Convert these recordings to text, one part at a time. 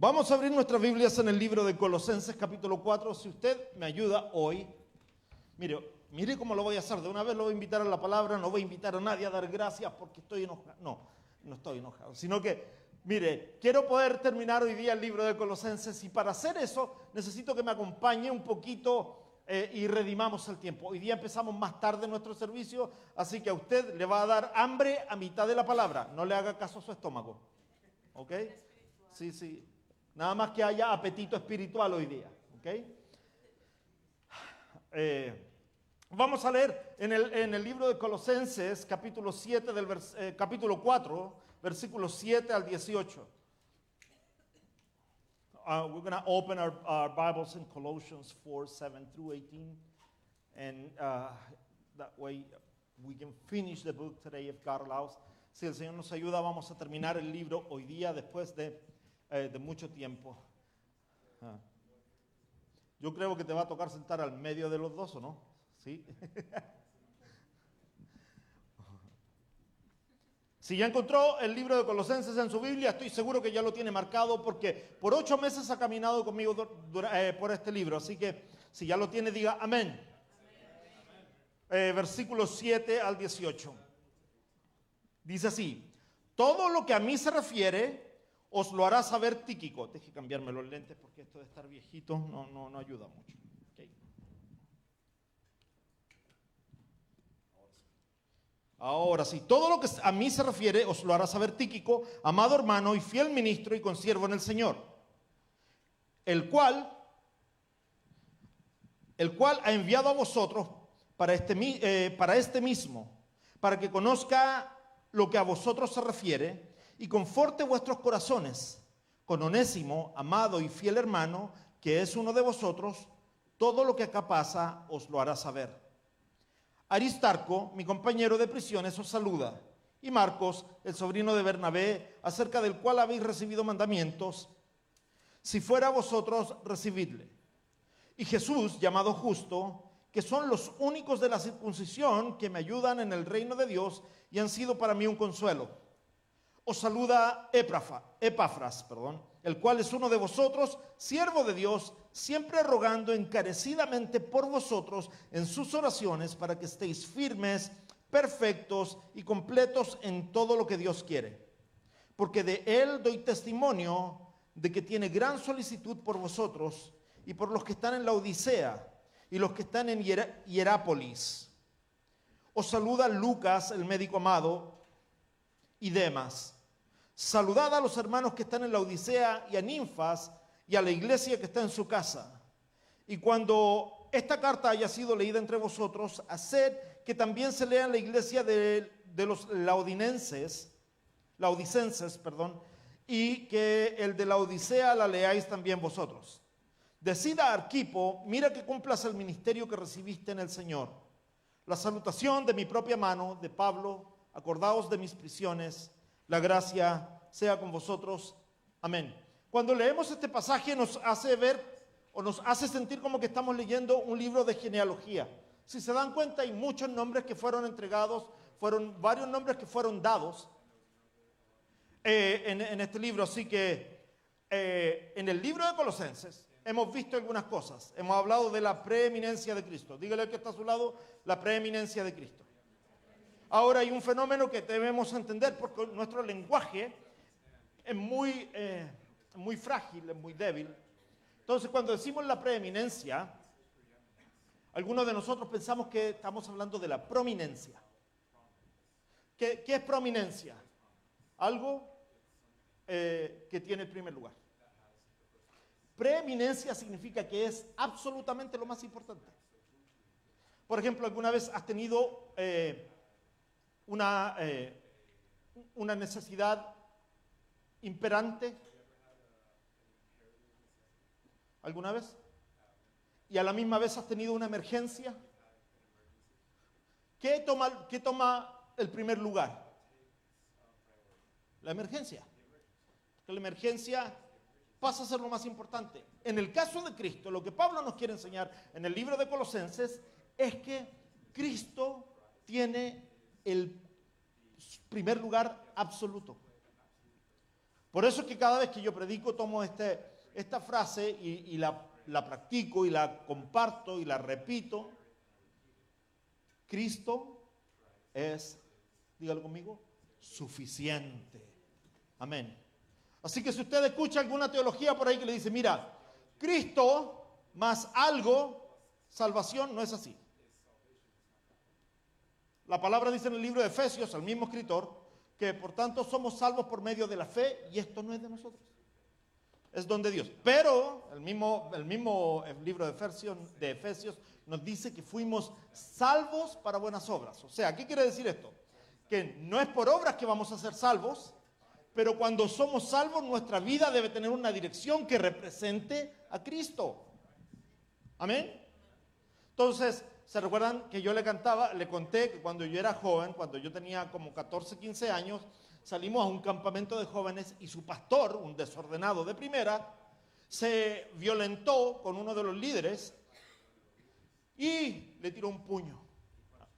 Vamos a abrir nuestras Biblias en el libro de Colosenses capítulo 4. Si usted me ayuda hoy, mire cómo lo voy a hacer. De una vez lo voy a invitar a la palabra, no voy a invitar a nadie a dar gracias porque estoy enojado. No estoy enojado, sino que, quiero poder terminar hoy día el libro de Colosenses y para hacer eso necesito que me acompañe un poquito y redimamos el tiempo. Hoy día empezamos más tarde nuestro servicio, así que a usted le va a dar hambre a mitad de la palabra. No le haga caso a su estómago, ¿ok? Sí. Nada más que haya apetito espiritual hoy día, ¿ok? Vamos a leer en el libro de Colosenses, capítulo 4, versículos 7 al 18. We're going to open our Bibles in Colossians 4, 7 through 18. And that way we can finish the book today if God allows. Si el Señor nos ayuda, vamos a terminar el libro hoy día después de mucho tiempo. Yo creo que te va a tocar sentar al medio de los dos, ¿o no? ¿Sí? Si ya encontró el libro de Colosenses en su Biblia, estoy seguro que ya lo tiene marcado porque por 8 meses ha caminado conmigo por este libro. Así que si ya lo tiene, diga amén. Versículos 7 al 18. Dice así: todo lo que a mí se refiere os lo hará saber Tíquico. Deje cambiarme los lentes porque esto de estar viejito no ayuda mucho. Okay. Ahora sí, todo lo que a mí se refiere os lo hará saber Tíquico, amado hermano y fiel ministro y consiervo en el Señor, el cual ha enviado a vosotros para este mismo, para que conozca lo que a vosotros se refiere y conforte vuestros corazones. Con Onésimo, amado y fiel hermano, que es uno de vosotros, todo lo que acá pasa os lo hará saber. Aristarco, mi compañero de prisiones, os saluda, y Marcos, el sobrino de Bernabé, acerca del cual habéis recibido mandamientos. Si fuera a vosotros, recibidle. Y Jesús, llamado Justo, que son los únicos de la circuncisión que me ayudan en el reino de Dios y han sido para mí un consuelo. Os saluda Epafras, el cual es uno de vosotros, siervo de Dios, siempre rogando encarecidamente por vosotros en sus oraciones para que estéis firmes, perfectos y completos en todo lo que Dios quiere. Porque de él doy testimonio de que tiene gran solicitud por vosotros y por los que están en la Odisea y los que están en Hierápolis. Os saluda Lucas, el médico amado, y Demas. Saludad a los hermanos que están en la Odisea y a Ninfas y a la iglesia que está en su casa. Y cuando esta carta haya sido leída entre vosotros, haced que también se lea en la iglesia de los laodicenses, y que el de la Odisea la leáis también vosotros. Decid a Arquipo, mira que cumplas el ministerio que recibiste en el Señor. La salutación de mi propia mano, de Pablo. Acordaos de mis prisiones, la gracia sea con vosotros. Amén. Cuando leemos este pasaje nos hace ver o nos hace sentir como que estamos leyendo un libro de genealogía. Si se dan cuenta, hay muchos nombres que fueron entregados, fueron varios nombres que fueron dados en este libro. Así que en el libro de Colosenses hemos visto algunas cosas. Hemos hablado de la preeminencia de Cristo. Dígale al que está a su lado, la preeminencia de Cristo. Ahora hay un fenómeno que debemos entender porque nuestro lenguaje es muy frágil, es muy débil. Entonces, cuando decimos la preeminencia, algunos de nosotros pensamos que estamos hablando de la prominencia. ¿Qué es prominencia? Algo que tiene el primer lugar. Preeminencia significa que es absolutamente lo más importante. Por ejemplo, ¿alguna vez has tenido una necesidad imperante? ¿Alguna vez? ¿Y a la misma vez has tenido una emergencia? ¿Qué toma el primer lugar? La emergencia. Porque la emergencia pasa a ser lo más importante. En el caso de Cristo, lo que Pablo nos quiere enseñar en el libro de Colosenses es que Cristo tiene el primer lugar absoluto. Por eso es que cada vez que yo predico tomo esta frase y la practico y la comparto y la repito. Cristo es, dígalo conmigo, suficiente. Amén. Así que si usted escucha alguna teología por ahí que le dice, mira, Cristo más algo, salvación, no es así. La palabra dice en el libro de Efesios, al mismo escritor, que por tanto somos salvos por medio de la fe, y esto no es de nosotros, es don de Dios. Pero el mismo libro de Efesios nos dice que fuimos salvos para buenas obras. O sea, ¿qué quiere decir esto? Que no es por obras que vamos a ser salvos, pero cuando somos salvos nuestra vida debe tener una dirección que represente a Cristo. Amén. Entonces, ¿se recuerdan que yo le conté que cuando yo era joven, cuando yo tenía como 14, 15 años, salimos a un campamento de jóvenes y su pastor, un desordenado de primera, se violentó con uno de los líderes y le tiró un puño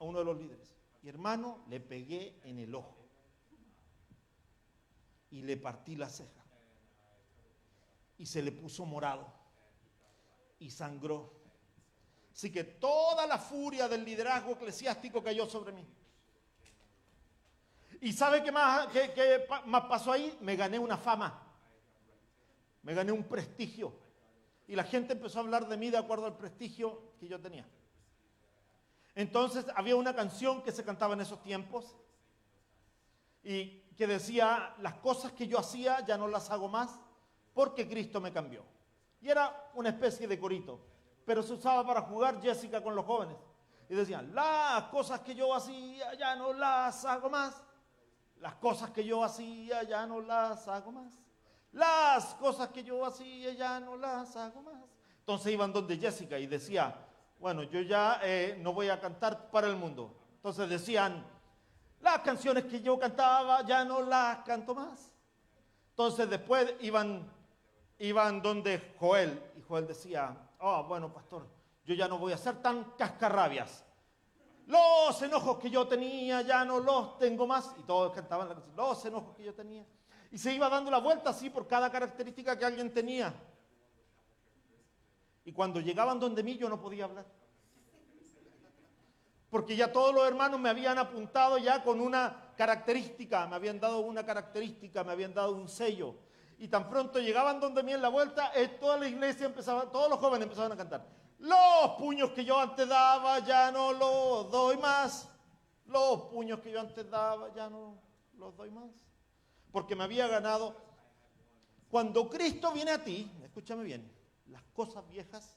a uno de los líderes. Y hermano, le pegué en el ojo y le partí la ceja y se le puso morado y sangró. Así que toda la furia del liderazgo eclesiástico cayó sobre mí. ¿Y sabe qué más pasó ahí? Me gané una fama, me gané un prestigio. Y la gente empezó a hablar de mí de acuerdo al prestigio que yo tenía. Entonces había una canción que se cantaba en esos tiempos y que decía, las cosas que yo hacía ya no las hago más porque Cristo me cambió. Y era una especie de corito, pero se usaba para jugar Jessica con los jóvenes. Y decían, las cosas que yo hacía ya no las hago más. Las cosas que yo hacía ya no las hago más. Las cosas que yo hacía ya no las hago más. Entonces iban donde Jessica y decía, bueno, yo ya no voy a cantar para el mundo. Entonces decían, las canciones que yo cantaba ya no las canto más. Entonces después iban donde Joel, y Joel decía, bueno, pastor, yo ya no voy a ser tan cascarrabias. Los enojos que yo tenía ya no los tengo más. Y todos cantaban la canción, los enojos que yo tenía. Y se iba dando la vuelta así por cada característica que alguien tenía. Y cuando llegaban donde mí yo no podía hablar. Porque ya todos los hermanos me habían apuntado ya con una característica, me habían dado una característica, me habían dado un sello. Y tan pronto llegaban donde mí en la vuelta, toda la iglesia empezaba, todos los jóvenes empezaban a cantar. Los puños que yo antes daba ya no los doy más. Los puños que yo antes daba ya no los doy más. Porque me había ganado. Cuando Cristo viene a ti, escúchame bien, las cosas viejas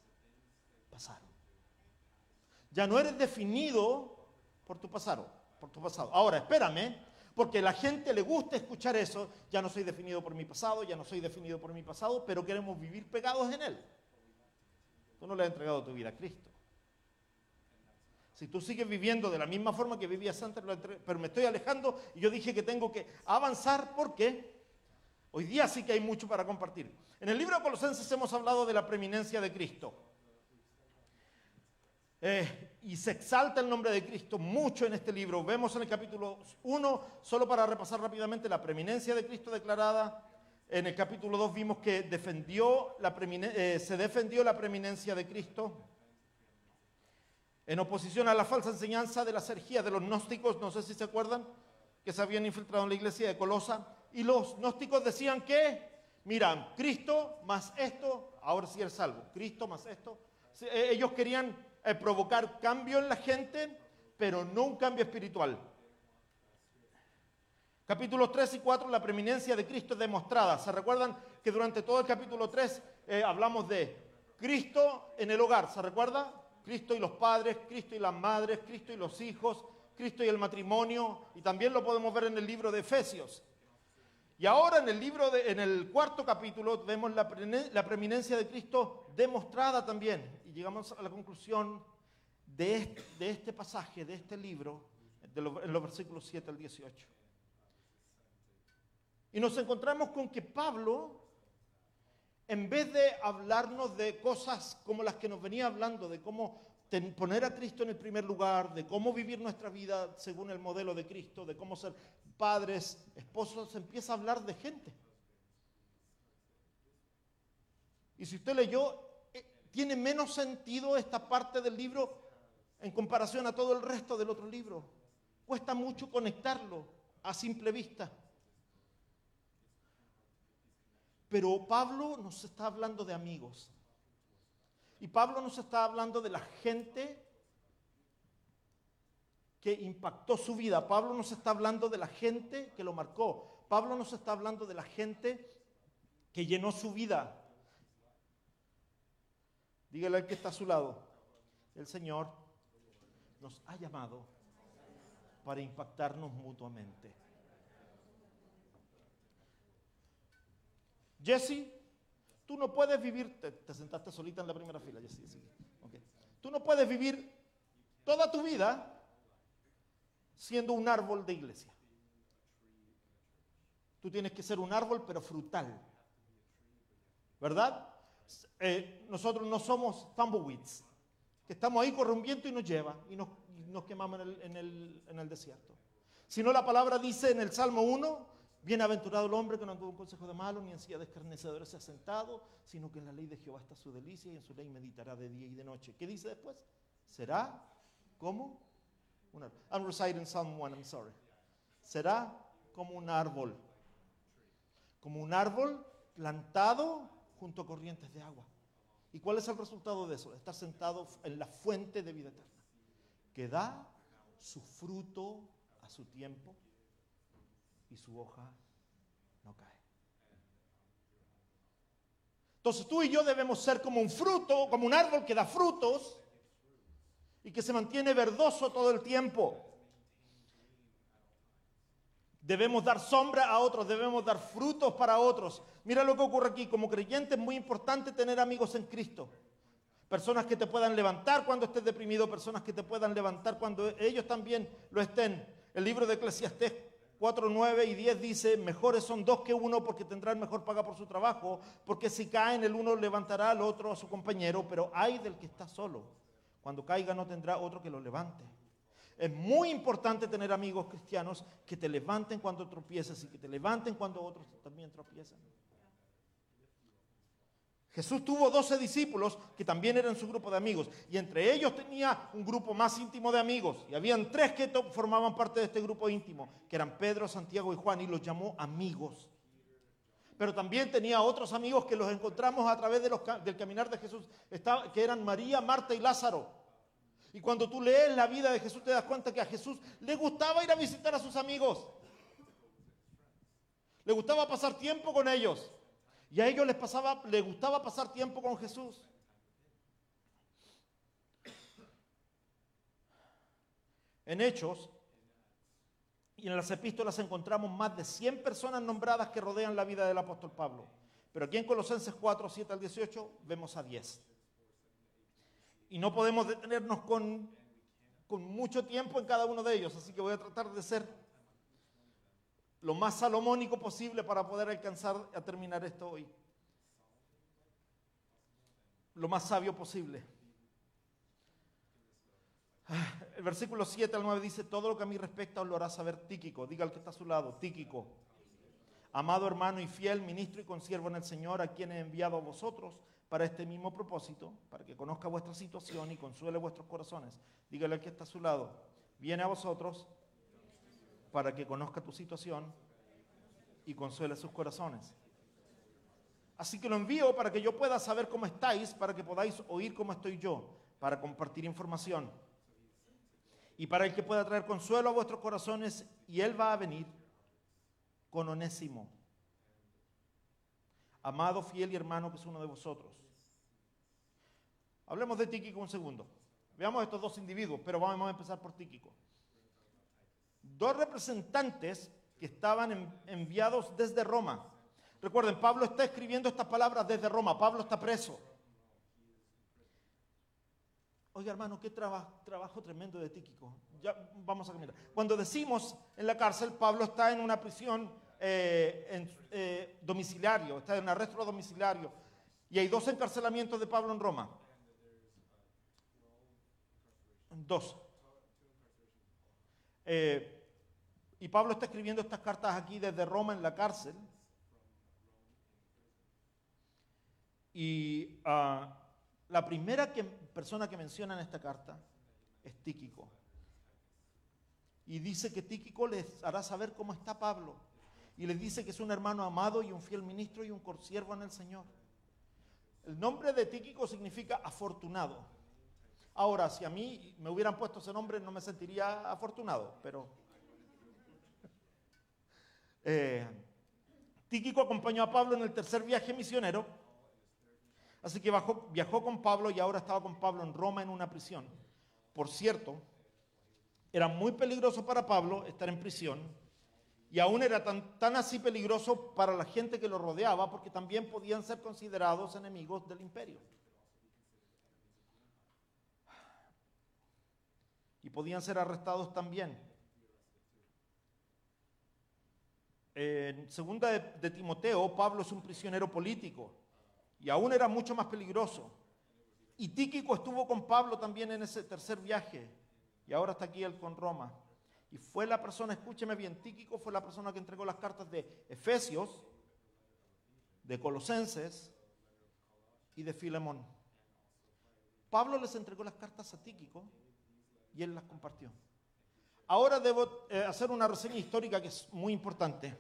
pasaron. Ya no eres definido por tu pasado. Ahora, espérame, porque a la gente le gusta escuchar eso. Ya no soy definido por mi pasado, ya no soy definido por mi pasado, pero queremos vivir pegados en él. Tú no le has entregado tu vida a Cristo. Si tú sigues viviendo de la misma forma que vivías antes, pero me estoy alejando y yo dije que tengo que avanzar porque hoy día sí que hay mucho para compartir. En el libro de Colosenses hemos hablado de la preeminencia de Cristo. Y se exalta el nombre de Cristo mucho en este libro. Vemos en el capítulo 1, solo para repasar rápidamente, la preeminencia de Cristo declarada. En el capítulo 2 vimos que se defendió la preeminencia de Cristo en oposición a la falsa enseñanza de las herejías de los gnósticos, no sé si se acuerdan, que se habían infiltrado en la iglesia de Colosa. Y los gnósticos decían que, mira, Cristo más esto, ahora sí eres salvo. Cristo más esto. Ellos querían provocar cambio en la gente, pero no un cambio espiritual. Capítulos 3 y 4, la preeminencia de Cristo es demostrada. ¿Se recuerdan que durante todo el capítulo 3 hablamos de Cristo en el hogar? ¿Se recuerda? Cristo y los padres, Cristo y las madres, Cristo y los hijos, Cristo y el matrimonio. Y también lo podemos ver en el libro de Efesios. Y ahora en el cuarto capítulo vemos la preeminencia de Cristo demostrada también. Y llegamos a la conclusión de este pasaje, de este libro, en los versículos 7 al 18. Y nos encontramos con que Pablo, en vez de hablarnos de cosas como las que nos venía hablando, de cómo poner a Cristo en el primer lugar, de cómo vivir nuestra vida según el modelo de Cristo, de cómo ser padres, esposos, empieza a hablar de gente. Y si usted leyó, tiene menos sentido esta parte del libro en comparación a todo el resto del otro libro. Cuesta mucho conectarlo a simple vista. Pero Pablo nos está hablando de amigos. Y Pablo nos está hablando de la gente que impactó su vida. Pablo nos está hablando de la gente que lo marcó. Pablo nos está hablando de la gente que llenó su vida. Dígale al que está a su lado, el Señor nos ha llamado para impactarnos mutuamente. Jesse, tú no puedes vivir, te sentaste solita en la primera fila, Jesse, sí. Okay. Tú no puedes vivir toda tu vida siendo un árbol de iglesia. Tú tienes que ser un árbol, pero frutal. ¿Verdad? Nosotros no somos tumbleweeds, que estamos ahí, corre un viento y nos lleva, y nos quemamos en el desierto. Sino la palabra dice en el Salmo 1, bienaventurado el hombre que no anduvo en consejo de malos, ni en silla de escarnecedores se ha sentado, sino que en la ley de Jehová está su delicia, y en su ley meditará de día y de noche. ¿Qué dice después? Será como un árbol. I'm reciting Psalm 1, I'm sorry. Será como un árbol. Como un árbol plantado junto a corrientes de agua. ¿Y cuál es el resultado de eso? Estar sentado en la fuente de vida eterna, que da su fruto a su tiempo y su hoja no cae. Entonces tú y yo debemos ser como un fruto, como un árbol que da frutos y que se mantiene verdoso todo el tiempo. Debemos dar sombra a otros, debemos dar frutos para otros. Mira lo que ocurre aquí. Como creyente es muy importante tener amigos en Cristo. Personas que te puedan levantar cuando estés deprimido, personas que te puedan levantar cuando ellos también lo estén. El libro de Eclesiastés 4, 9 y 10 dice, mejores son dos que uno porque tendrán mejor paga por su trabajo, porque si caen el uno levantará al otro, a su compañero, pero ay del que está solo. Cuando caiga no tendrá otro que lo levante. Es muy importante tener amigos cristianos que te levanten cuando tropieces y que te levanten cuando otros también tropiezan. Jesús tuvo 12 discípulos que también eran su grupo de amigos, y entre ellos tenía un grupo más íntimo de amigos, y habían 3 que formaban parte de este grupo íntimo, que eran Pedro, Santiago y Juan, y los llamó amigos. Pero también tenía otros amigos que los encontramos a través del caminar de Jesús, que eran María, Marta y Lázaro. Y cuando tú lees la vida de Jesús te das cuenta que a Jesús le gustaba ir a visitar a sus amigos. Le gustaba pasar tiempo con ellos. Y a ellos les gustaba pasar tiempo con Jesús. En Hechos y en las epístolas encontramos más de 100 personas nombradas que rodean la vida del apóstol Pablo. Pero aquí en Colosenses 4, 7 al 18 vemos a 10. Y no podemos detenernos con mucho tiempo en cada uno de ellos, así que voy a tratar de ser lo más salomónico posible para poder alcanzar a terminar esto hoy. Lo más sabio posible. El versículo 7 al 9 dice, todo lo que a mí respecta os lo hará saber Tíquico. Diga al que está a su lado, Tíquico. Amado hermano y fiel ministro y consiervo en el Señor, a quien he enviado a vosotros para este mismo propósito, para que conozca vuestra situación y consuele vuestros corazones. Dígale al que está a su lado, viene a vosotros para que conozca tu situación y consuele sus corazones. Así que lo envío para que yo pueda saber cómo estáis, para que podáis oír cómo estoy yo, para compartir información. Y para el que pueda traer consuelo a vuestros corazones, y él va a venir con Onésimo, amado, fiel y hermano que es uno de vosotros. Hablemos de Tíquico un segundo. Veamos estos 2 individuos, pero vamos a empezar por Tíquico. 2 representantes que estaban enviados desde Roma. Recuerden, Pablo está escribiendo estas palabras desde Roma. Pablo está preso. Oiga, hermano, qué trabajo tremendo de Tíquico. Ya vamos a caminar. Cuando decimos en la cárcel, Pablo está en una prisión domiciliario, está en arresto domiciliario. Y hay 2 encarcelamientos de Pablo en Roma. 2. Y Pablo está escribiendo estas cartas aquí desde Roma en la cárcel. Y la primera persona que menciona en esta carta es Tíquico. Y dice que Tíquico les hará saber cómo está Pablo. Y les dice que es un hermano amado y un fiel ministro y un consiervo en el Señor. El nombre de Tíquico significa afortunado. Ahora, si a mí me hubieran puesto ese nombre, no me sentiría afortunado, pero... Tíquico acompañó a Pablo en el tercer viaje misionero, así que viajó con Pablo y ahora estaba con Pablo en Roma en una prisión. Por cierto, era muy peligroso para Pablo estar en prisión y aún era tan así peligroso para la gente que lo rodeaba porque también podían ser considerados enemigos del imperio. Y podían ser arrestados también. En segunda de Timoteo, Pablo es un prisionero político y aún era mucho más peligroso. Y Tíquico estuvo con Pablo también en ese tercer viaje y ahora está aquí él con Roma. Y fue la persona, escúcheme bien, Tíquico fue la persona que entregó las cartas de Efesios, de Colosenses y de Filemón. Pablo les entregó las cartas a Tíquico y él las compartió. Ahora debo hacer una reseña histórica que es muy importante.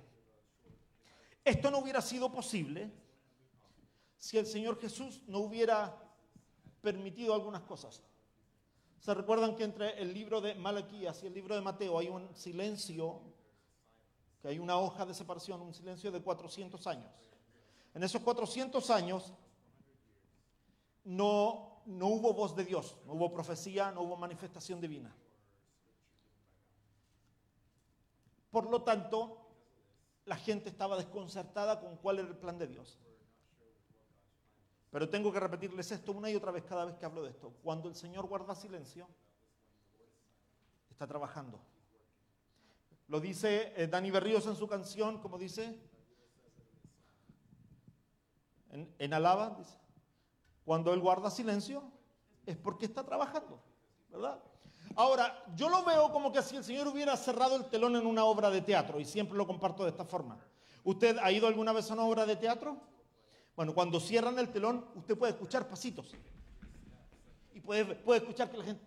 Esto no hubiera sido posible si el Señor Jesús no hubiera permitido algunas cosas. ¿Se recuerdan que entre el libro de Malaquías y el libro de Mateo hay un silencio, que hay una hoja de separación, un silencio de 400 años? En esos 400 años no hubo voz de Dios, no hubo profecía, no hubo manifestación divina. Por lo tanto, la gente estaba desconcertada con cuál era el plan de Dios. Pero tengo que repetirles esto una y otra vez cada vez que hablo de esto. Cuando el Señor guarda silencio, está trabajando. Lo dice Dani Berríos en su canción, como dice, en Alaba, dice, cuando Él guarda silencio es porque está trabajando, ¿verdad? Ahora, yo lo veo como que si el Señor hubiera cerrado el telón en una obra de teatro, y siempre lo comparto de esta forma. ¿Usted ha ido alguna vez a una obra de teatro? Bueno, cuando cierran el telón, usted puede escuchar pasitos. Y puede escuchar que la gente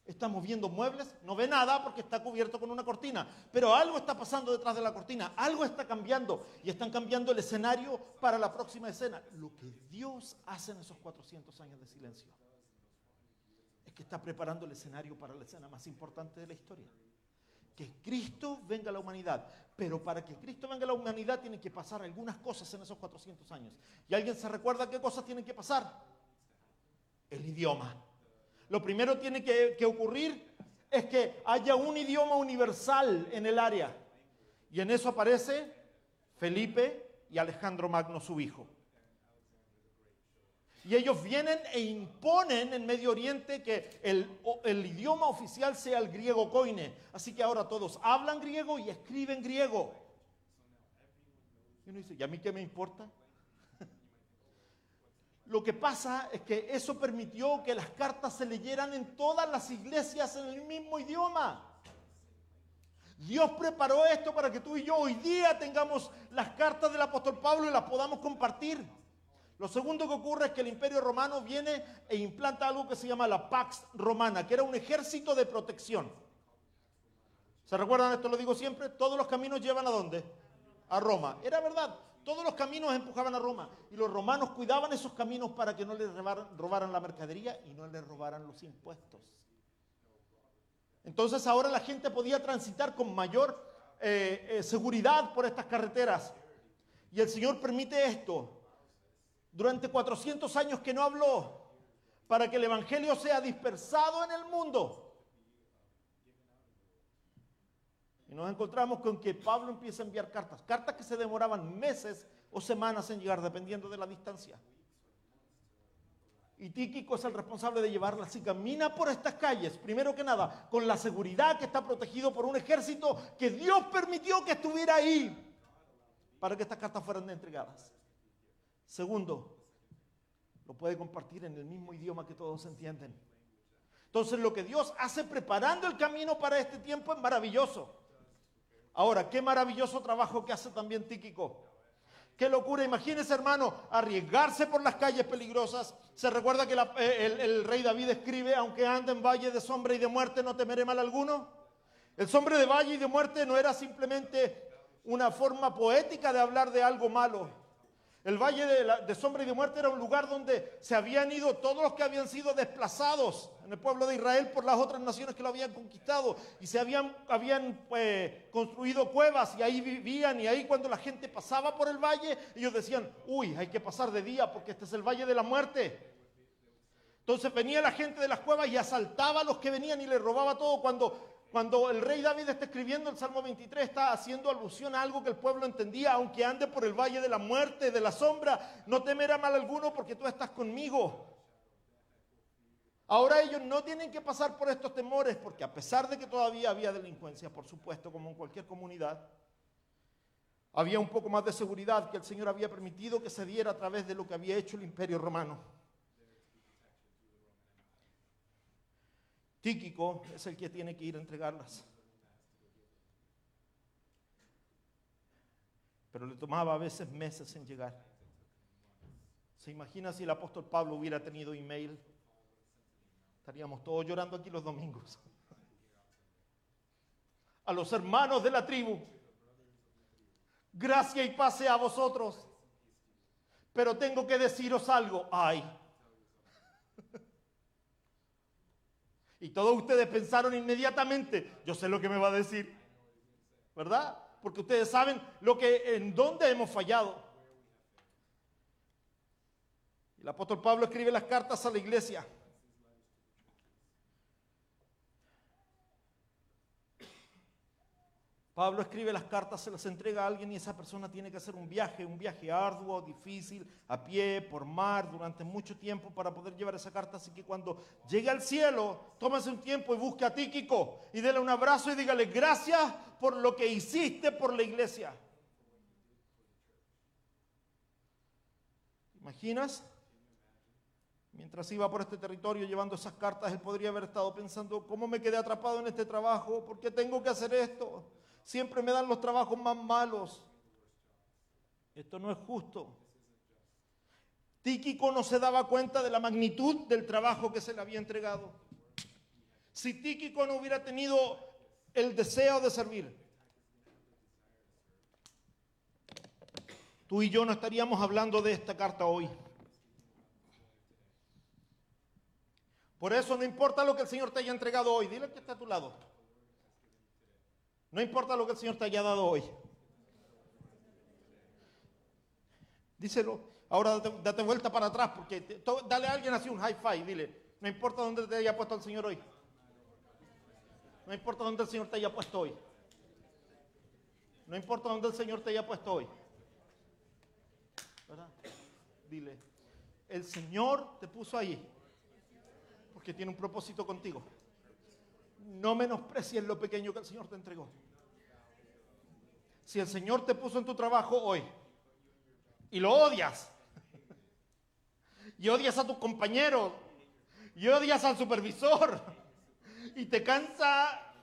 está moviendo muebles, no ve nada porque está cubierto con una cortina, pero algo está pasando detrás de la cortina, algo está cambiando, y están cambiando el escenario para la próxima escena. Lo que Dios hace en esos 400 años de silencio es que está preparando el escenario para la escena más importante de la historia. Que Cristo venga a la humanidad. Pero para que Cristo venga a la humanidad tienen que pasar algunas cosas en esos 400 años. ¿Y alguien se recuerda qué cosas tienen que pasar? El idioma. Lo primero tiene que ocurrir es que haya un idioma universal en el área. Y en eso aparece Felipe y Alejandro Magno, su hijo. Y ellos vienen e imponen en Medio Oriente que el idioma oficial sea el griego koine. Así que ahora todos hablan griego y escriben griego. Y uno dice, ¿y a mí qué me importa? Lo que pasa es que eso permitió que las cartas se leyeran en todas las iglesias en el mismo idioma. Dios preparó esto para que tú y yo hoy día tengamos las cartas del apóstol Pablo y las podamos compartir. Lo segundo que ocurre es que el Imperio Romano viene e implanta algo que se llama la Pax Romana, que era un ejército de protección. ¿Se recuerdan? Esto lo digo siempre. Todos los caminos llevan ¿a dónde? A Roma. Era verdad. Todos los caminos empujaban a Roma. Y los romanos cuidaban esos caminos para que no les robaran la mercadería y no les robaran los impuestos. Entonces ahora la gente podía transitar con mayor seguridad por estas carreteras. Y el Señor permite esto. Durante 400 años que no habló, para que el evangelio sea dispersado en el mundo. Y nos encontramos con que Pablo empieza a enviar cartas que se demoraban meses o semanas en llegar, dependiendo de la distancia. Y Tíquico es el responsable de llevarlas y camina por estas calles, primero que nada, con la seguridad que está protegido por un ejército que Dios permitió que estuviera ahí para que estas cartas fueran entregadas. Segundo, lo puede compartir en el mismo idioma que todos entienden. Entonces, lo que Dios hace preparando el camino para este tiempo es maravilloso. Ahora, qué maravilloso trabajo que hace también Tíquico. Qué locura, imagínese, hermano, arriesgarse por las calles peligrosas. Se recuerda que el rey David escribe: aunque ande en valle de sombra y de muerte, no temeré mal alguno. El sombra de valle y de muerte no era simplemente una forma poética de hablar de algo malo. El valle de sombra y de muerte era un lugar donde se habían ido todos los que habían sido desplazados en el pueblo de Israel por las otras naciones que lo habían conquistado, y se habían construido cuevas y ahí vivían, y ahí cuando la gente pasaba por el valle, ellos decían: uy, hay que pasar de día porque este es el valle de la muerte. Entonces venía la gente de las cuevas y asaltaba a los que venían y les robaba todo. Cuando el rey David está escribiendo el Salmo 23, está haciendo alusión a algo que el pueblo entendía: aunque ande por el valle de la muerte, de la sombra, no temerá mal alguno porque tú estás conmigo. Ahora ellos no tienen que pasar por estos temores, porque a pesar de que todavía había delincuencia, por supuesto, como en cualquier comunidad, había un poco más de seguridad que el Señor había permitido que se diera a través de lo que había hecho el Imperio Romano. Tíquico es el que tiene que ir a entregarlas. Pero le tomaba a veces meses en llegar. ¿Se imagina si el apóstol Pablo hubiera tenido email? Estaríamos todos llorando aquí los domingos. A los hermanos de la tribu: gracia y paz sea a vosotros. Pero tengo que deciros algo. ¡Ay! Y todos ustedes pensaron inmediatamente: yo sé lo que me va a decir, ¿verdad? Porque ustedes saben en dónde hemos fallado. Y el apóstol Pablo escribe las cartas a la iglesia. Pablo escribe las cartas, se las entrega a alguien, y esa persona tiene que hacer un viaje arduo, difícil, a pie, por mar, durante mucho tiempo para poder llevar esa carta. Así que cuando llegue al cielo, tómese un tiempo y busque a Tíquico y déle un abrazo y dígale: gracias por lo que hiciste por la iglesia. ¿Imaginas? Mientras iba por este territorio llevando esas cartas, él podría haber estado pensando: ¿cómo me quedé atrapado en este trabajo? ¿Por qué tengo que hacer esto? Siempre me dan los trabajos más malos. Esto no es justo. Tíquico no se daba cuenta de la magnitud del trabajo que se le había entregado. Si Tíquico no hubiera tenido el deseo de servir, tú y yo no estaríamos hablando de esta carta hoy. Por eso no importa lo que el Señor te haya entregado hoy. Dile al que está a tu lado: no importa lo que el Señor te haya dado hoy. Díselo. Ahora date vuelta para atrás, porque dale a alguien así un high five. Dile: no importa dónde te haya puesto el Señor hoy. No importa dónde el Señor te haya puesto hoy. No importa dónde el Señor te haya puesto hoy. ¿Verdad? Dile: el Señor te puso ahí porque tiene un propósito contigo. No menosprecies lo pequeño que el Señor te entregó. Si el Señor te puso en tu trabajo hoy y lo odias, y odias a tus compañeros, y odias al supervisor, y te cansa,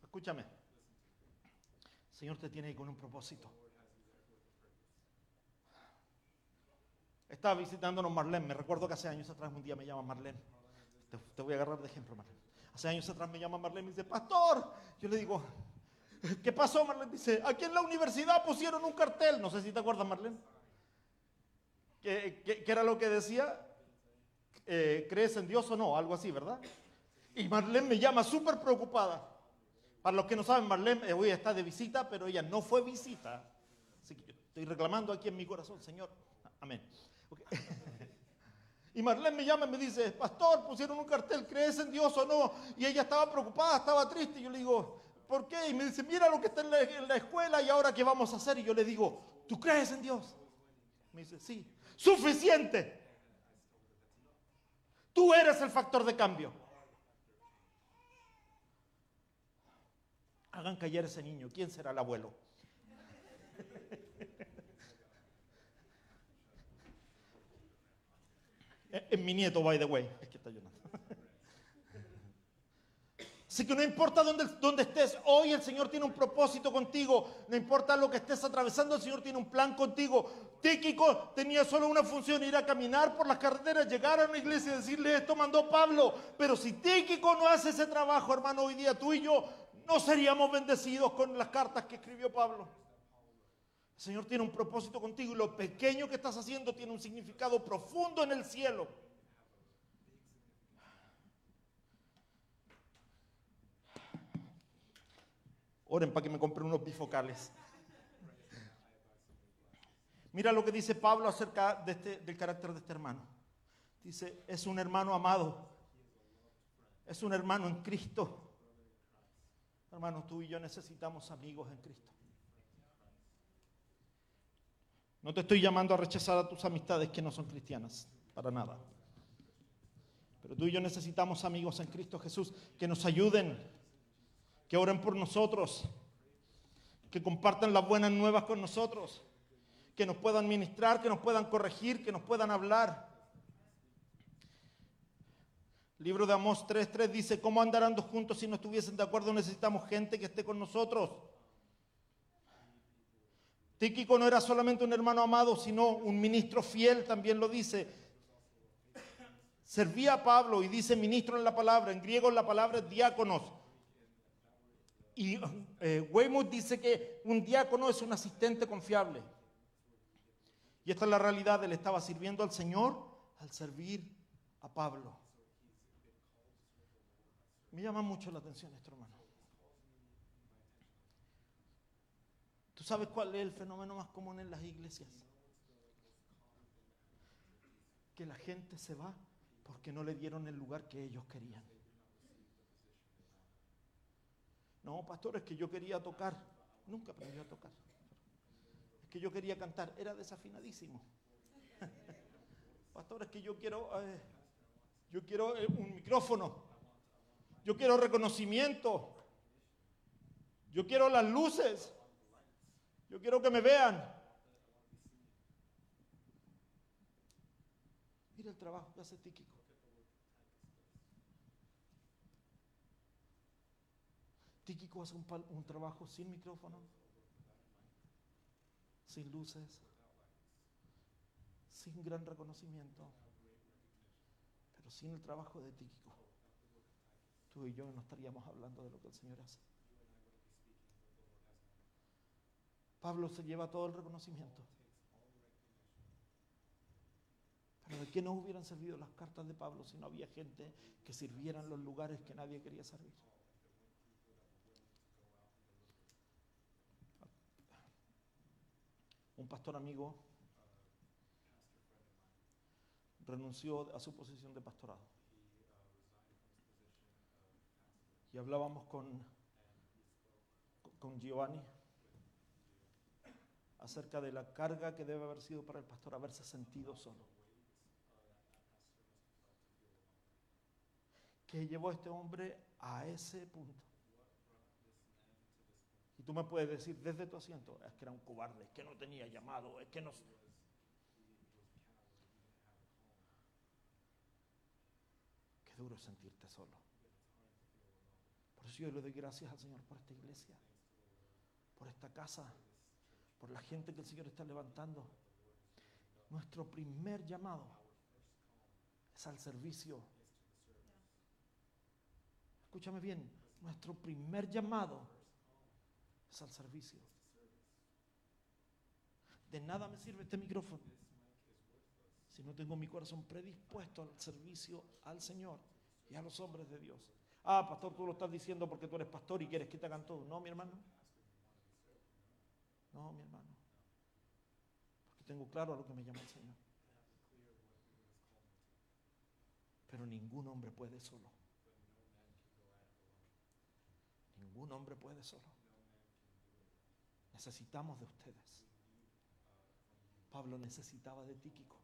escúchame, el Señor te tiene ahí con un propósito. Estaba visitándonos Marlene. Me recuerdo que hace años atrás un día me llama Marlene. Te voy a agarrar de ejemplo, Marlene. Hace años atrás me llama Marlene y me dice: pastor. Yo le digo: ¿qué pasó, Marlene? Dice: aquí en la universidad pusieron un cartel. No sé si te acuerdas, Marlene. ¿Qué era lo que decía? ¿Crees en Dios o no? Algo así, ¿verdad? Y Marlene me llama súper preocupada. Para los que no saben, Marlene hoy está de visita, pero ella no fue visita. Así que yo estoy reclamando aquí en mi corazón: Señor, amén. Okay. Y Marlene me llama y me dice: pastor, pusieron un cartel, ¿crees en Dios o no? Y ella estaba preocupada, estaba triste. Y yo le digo: ¿por qué? Y me dice: mira lo que está en la escuela, y ahora qué vamos a hacer. Y yo le digo: ¿tú crees en Dios? Me dice: sí. Suficiente. Tú eres el factor de cambio. Hagan callar a ese niño. ¿Quién será el abuelo? Es mi nieto, by the way. Es que está llorando. Así que no importa dónde estés, hoy el Señor tiene un propósito contigo. No importa lo que estés atravesando, el Señor tiene un plan contigo. Tíquico tenía solo una función, ir a caminar por las carreteras, llegar a una iglesia y decirle, esto mandó Pablo. Pero si Tíquico no hace ese trabajo, hermano, hoy día tú y yo no seríamos bendecidos con las cartas que escribió Pablo. El Señor tiene un propósito contigo y lo pequeño que estás haciendo tiene un significado profundo en el cielo. Oren para que me compren unos bifocales. Mira lo que dice Pablo acerca del carácter de este hermano. Dice, es un hermano amado. Es un hermano en Cristo. Hermanos, tú y yo necesitamos amigos en Cristo. No te estoy llamando a rechazar a tus amistades que no son cristianas, para nada. Pero tú y yo necesitamos amigos en Cristo Jesús que nos ayuden, que oren por nosotros, que compartan las buenas nuevas con nosotros, que nos puedan ministrar, que nos puedan corregir, que nos puedan hablar. El libro de Amós 3:3 dice, ¿cómo andarán dos juntos si no estuviesen de acuerdo? Necesitamos gente que esté con nosotros. Tíquico no era solamente un hermano amado, sino un ministro fiel, también lo dice. Servía a Pablo y dice ministro en la palabra, en griego la palabra es diáconos. Y Weymouth dice que un diácono es un asistente confiable. Y esta es la realidad, él estaba sirviendo al Señor al servir a Pablo. Me llama mucho la atención esto, hermano. ¿Tú sabes cuál es el fenómeno más común en las iglesias? Que la gente se va porque no le dieron el lugar que ellos querían. No, pastor, es que yo quería tocar. Nunca aprendí a tocar. Es que yo quería cantar. Era desafinadísimo. Pastor, es que yo quiero un micrófono. Yo quiero reconocimiento. Yo quiero las luces. Yo quiero que me vean. Mira el trabajo que hace Tíquico. Tíquico hace un trabajo sin micrófono, sin luces, sin gran reconocimiento, pero sin el trabajo de Tíquico, tú y yo no estaríamos hablando de lo que el Señor hace. Pablo se lleva todo el reconocimiento. Pero ¿de qué nos hubieran servido las cartas de Pablo si no había gente que sirviera en los lugares que nadie quería servir? Un pastor amigo renunció a su posición de pastorado. Y hablábamos con Giovanni acerca de la carga que debe haber sido para el pastor haberse sentido solo. Que llevó a este hombre a ese punto. Y tú me puedes decir desde tu asiento, es que era un cobarde, es que no tenía llamado, es que no... Qué duro es sentirte solo. Por eso yo le doy gracias al Señor por esta iglesia, por esta casa, por la gente que el Señor está levantando. Nuestro primer llamado es al servicio. Escúchame bien, nuestro primer llamado es al servicio. De nada me sirve este micrófono si no tengo mi corazón predispuesto al servicio al Señor y a los hombres de Dios. Ah, pastor, tú lo estás diciendo porque tú eres pastor y quieres que te hagan todo. No, mi hermano. No, mi hermano. Porque tengo claro a lo que me llama el Señor. Pero ningún hombre puede solo. Ningún hombre puede solo. Necesitamos de ustedes. Pablo necesitaba de Tíquico.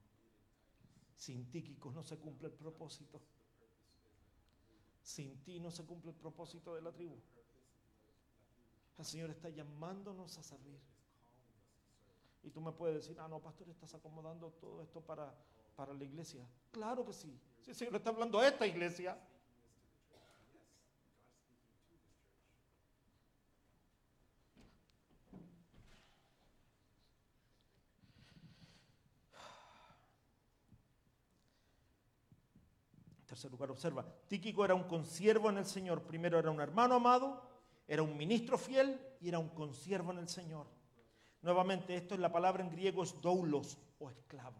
Sin Tíquico no se cumple el propósito. Sin ti no se cumple el propósito de la tribu. El Señor está llamándonos a servir. Y tú me puedes decir, no, pastor, estás acomodando todo esto para la iglesia. Claro que sí. Si el Señor está hablando a esta iglesia. tercer lugar, observa, Tíquico era un consiervo en el Señor. Primero era un hermano amado, era un ministro fiel y era un consiervo en el Señor. Nuevamente, esto en la palabra en griego es doulos o esclavo.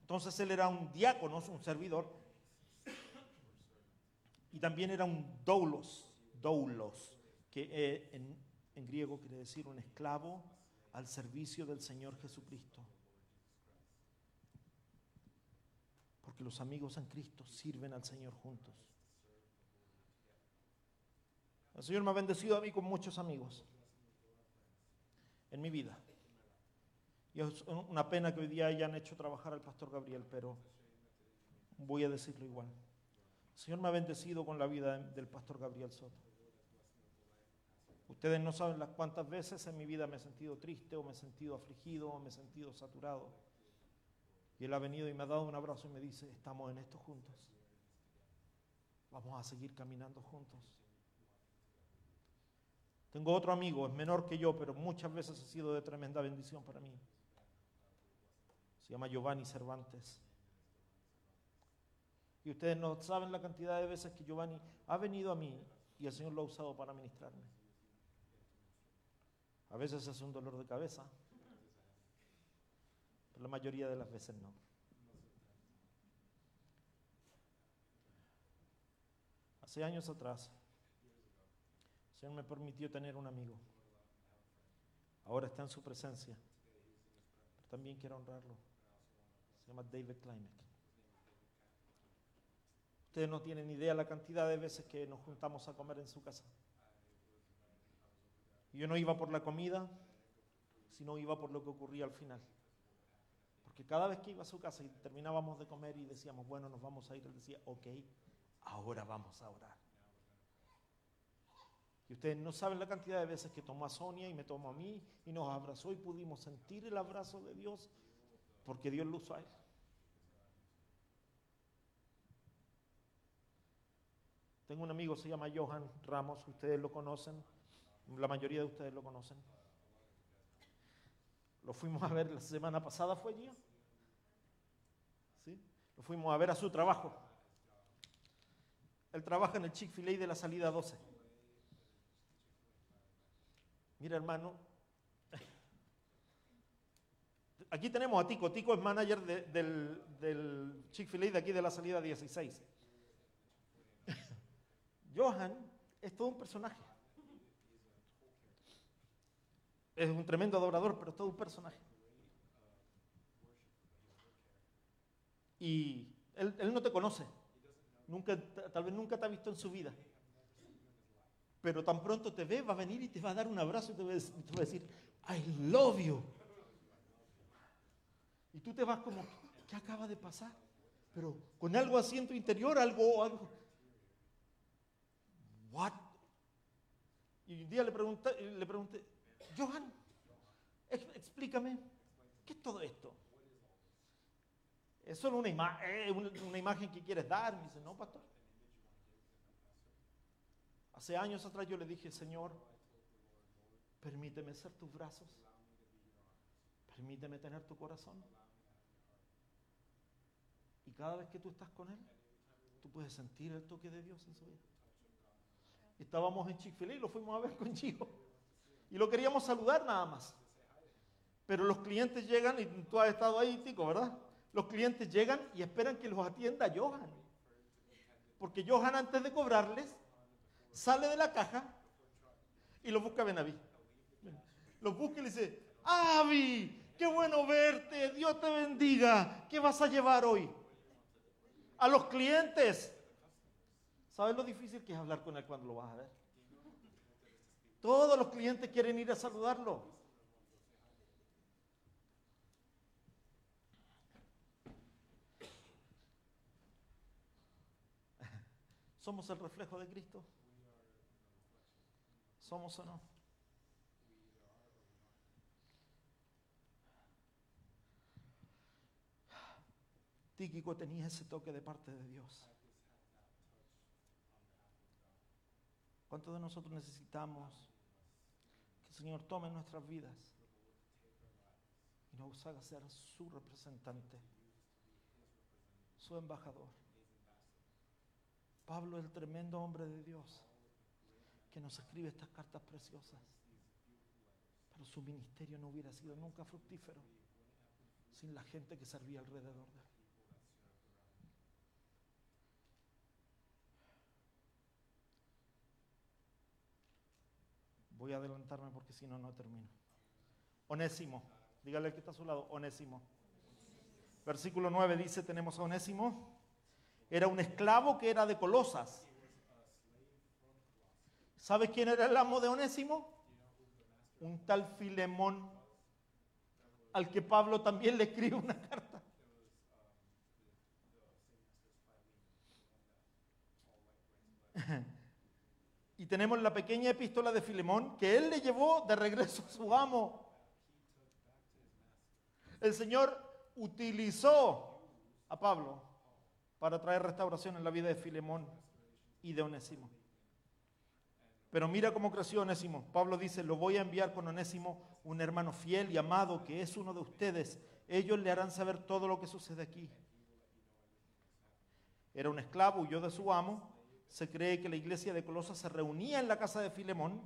Entonces él era un diácono, un servidor, y también era un doulos, que en griego quiere decir un esclavo al servicio del Señor Jesucristo. Porque los amigos en Cristo sirven al Señor juntos. El Señor me ha bendecido a mí con muchos amigos en mi vida. Y es una pena que hoy día hayan hecho trabajar al pastor Gabriel, pero voy a decirlo igual. El Señor me ha bendecido con la vida del pastor Gabriel Soto. Ustedes no saben las cuántas veces en mi vida me he sentido triste, o me he sentido afligido, o me he sentido saturado. Y él ha venido y me ha dado un abrazo y me dice, estamos en esto juntos. Vamos a seguir caminando juntos. Tengo otro amigo, es menor que yo, pero muchas veces ha sido de tremenda bendición para mí. Se llama Giovanni Cervantes. Y ustedes no saben la cantidad de veces que Giovanni ha venido a mí y el Señor lo ha usado para ministrarme. A veces es un dolor de cabeza, pero la mayoría de las veces no. Hace años atrás, el Señor me permitió tener un amigo. Ahora está en su presencia, pero también quiero honrarlo. Se llama David Klimek. Ustedes no tienen idea la cantidad de veces que nos juntamos a comer en su casa. Y yo no iba por la comida, sino iba por lo que ocurría al final. Porque cada vez que iba a su casa y terminábamos de comer y decíamos, bueno, nos vamos a ir, él decía, ok, ahora vamos a orar. Y ustedes no saben la cantidad de veces que tomó a Sonia y me tomó a mí y nos abrazó y pudimos sentir el abrazo de Dios porque Dios lo usó a él. Tengo un amigo, se llama Johan Ramos, ustedes lo conocen, la mayoría de ustedes lo conocen. Lo fuimos a ver la semana pasada, ¿fue Gio? ¿Sí? Lo fuimos a ver a su trabajo. Él trabaja en el Chick-fil-A de la salida 12. Mira, hermano, aquí tenemos a Tico. Tico es manager del Chick-fil-A de aquí de la salida 16. Johan es todo un personaje. Es un tremendo adorador, pero es todo un personaje. Y él no te conoce. Tal vez nunca te ha visto en su vida. Pero tan pronto te ve, va a venir y te va a dar un abrazo y te va a decir, I love you. Y tú te vas como, ¿qué acaba de pasar? Pero con algo así en tu interior, algo. What? Y un día le pregunté, Johan, explícame, ¿qué es todo esto? ¿Es solo una imagen que quieres dar? Me dice, no, pastor. Hace años atrás yo le dije, Señor, permíteme ser tus brazos, permíteme tener tu corazón. Y cada vez que tú estás con Él, tú puedes sentir el toque de Dios en su vida. Estábamos en Chick-fil-A y lo fuimos a ver con Gio. Y lo queríamos saludar nada más. Pero los clientes llegan, y tú has estado ahí, Tico, ¿verdad? Los clientes llegan y esperan que los atienda Johan. Porque Johan, antes de cobrarles, sale de la caja y los busca a Benaví. Los busca y le dice, Avi, qué bueno verte, Dios te bendiga. ¿Qué vas a llevar hoy? A los clientes. ¿Sabes lo difícil que es hablar con él cuando lo vas a ver? Todos los clientes quieren ir a saludarlo. ¿Somos el reflejo de Cristo? ¿Somos o no? Tíquico tenía ese toque de parte de Dios. ¿Cuántos de nosotros necesitamos que el Señor tome nuestras vidas y nos haga ser su representante, su embajador. Pablo es el tremendo hombre de Dios que nos escribe estas cartas preciosas. Pero su ministerio no hubiera sido nunca fructífero sin la gente que servía alrededor de él. Voy a adelantarme porque si no, no termino. Onésimo, dígale al que está a su lado, Onésimo. Versículo 9 dice, tenemos a Onésimo. Era un esclavo que era de Colosas. ¿Sabes quién era el amo de Onésimo? Un tal Filemón, al que Pablo también le escribe una carta. Y tenemos la pequeña epístola de Filemón que él le llevó de regreso a su amo. El Señor utilizó a Pablo para traer restauración en la vida de Filemón y de Onésimo. Pero mira cómo creció Onésimo. Pablo dice, lo voy a enviar con Onésimo, un hermano fiel y amado que es uno de ustedes. Ellos le harán saber todo lo que sucede aquí. Era un esclavo, huyó de su amo. Se cree que la iglesia de Colosas se reunía en la casa de Filemón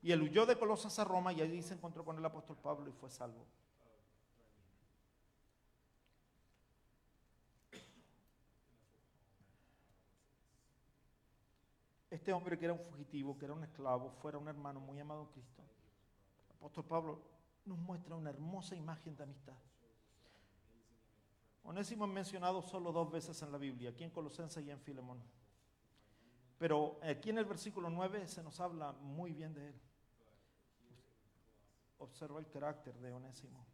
y él huyó de Colosas a Roma y allí se encontró con el apóstol Pablo y fue salvo. Este hombre que era un fugitivo, que era un esclavo, fuera un hermano muy amado en Cristo. El apóstol Pablo nos muestra una hermosa imagen de amistad. Onésimo es mencionado solo 2 veces en la Biblia, aquí en Colosenses y en Filemón. Pero aquí en el versículo 9 se nos habla muy bien de él. Observa el carácter de Onésimo.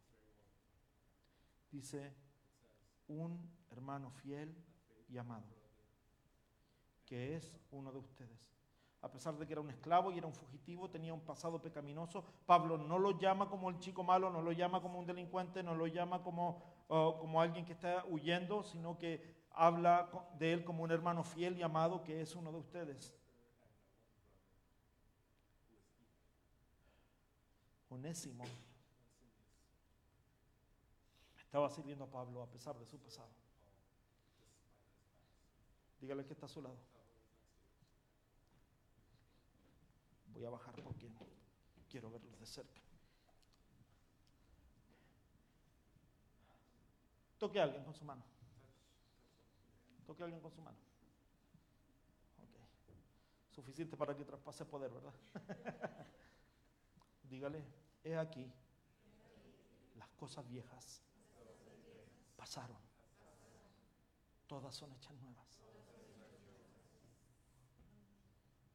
Dice, un hermano fiel y amado, que es uno de ustedes. A pesar de que era un esclavo y era un fugitivo, tenía un pasado pecaminoso, Pablo no lo llama como el chico malo, no lo llama como un delincuente, no lo llama como alguien que está huyendo, sino que habla de él como un hermano fiel y amado que es uno de ustedes. Onésimo estaba sirviendo a Pablo a pesar de su pasado. Dígale que está a su lado. Voy a bajar porque quiero verlos de cerca. Toque a alguien con su mano. Toque a alguien con su mano. Ok. Suficiente para que traspase poder, ¿verdad? Dígale, he aquí, las cosas viejas pasaron. Todas son hechas nuevas.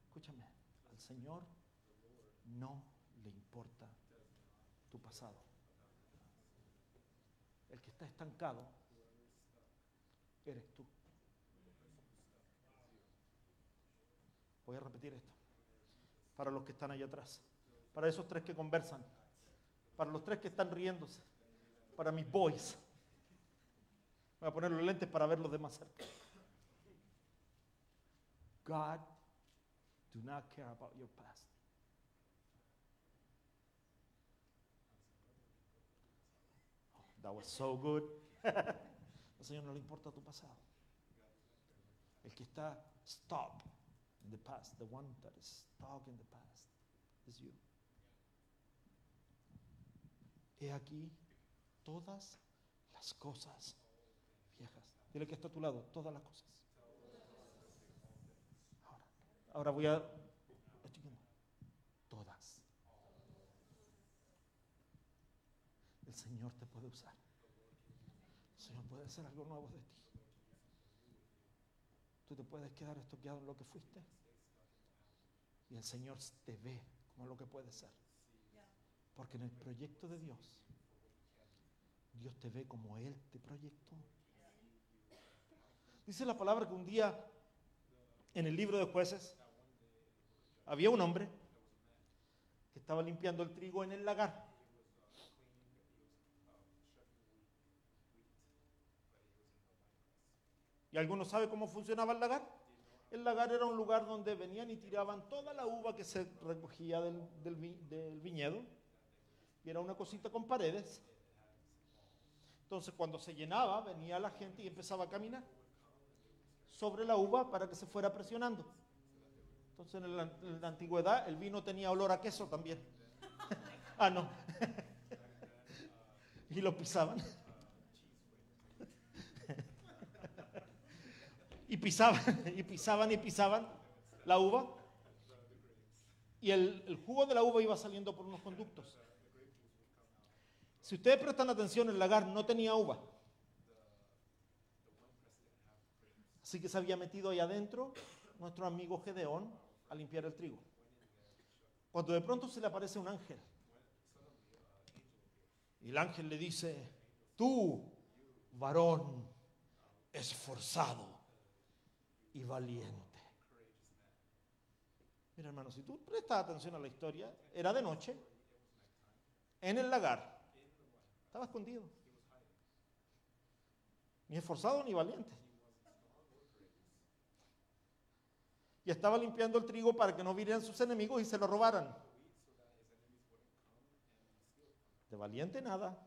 Escúchame, al Señor no le importa tu pasado. El que está estancado eres tú. Voy a repetir esto. Para los que están allá atrás. Para esos 3 que conversan. Para los 3 que están riéndose. Para mis boys. Voy a poner los lentes para verlos de más cerca. God do not care about your past. Oh, that was so good. Al Señor no le importa tu pasado. El que está stuck in the past, the one that is stuck in the past, is you. He aquí todas las cosas viejas. Dile que está a tu lado, todas las cosas. Ahora voy a... Estoy viendo. Todas. El Señor te puede usar. El Señor puede hacer algo nuevo de ti. Tú te puedes quedar estoqueado en lo que fuiste. Y el Señor te ve como lo que puedes ser. Porque en el proyecto de Dios, Dios te ve como Él te proyectó. Dice la palabra que un día en el libro de Jueces había un hombre que estaba limpiando el trigo en el lagar. ¿Y alguno sabe cómo funcionaba el lagar? El lagar era un lugar donde venían y tiraban toda la uva que se recogía del viñedo. Y era una cosita con paredes. Entonces cuando se llenaba, venía la gente y empezaba a caminar. sobre la uva para que se fuera presionando. Entonces en la antigüedad el vino tenía olor a queso también. Ah, no. Y lo pisaban. Y pisaban la uva. Y el jugo de la uva iba saliendo por unos conductos. Si ustedes prestan atención, el lagar no tenía uva. Así que se había metido ahí adentro nuestro amigo Gedeón a limpiar el trigo. Cuando de pronto se le aparece un ángel. Y el ángel le dice: tú, varón esforzado y valiente. Mira, hermano, si tú prestas atención a la historia, era de noche, en el lagar, estaba escondido. Ni esforzado ni valiente. Y estaba limpiando el trigo para que no vinieran sus enemigos y se lo robaran. De valiente nada.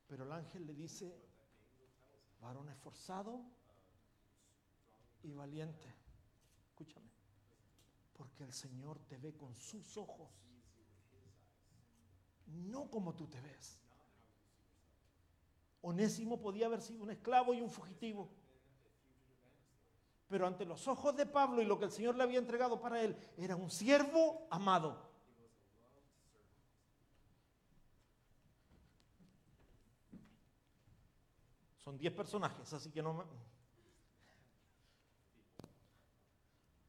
Pero el ángel le dice: varón esforzado y valiente. Escúchame. Porque el Señor te ve con sus ojos, no como tú te ves. Onésimo podía haber sido un esclavo y un fugitivo. Pero ante los ojos de Pablo y lo que el Señor le había entregado para él, era un siervo amado. Son 10 personajes, así que no me...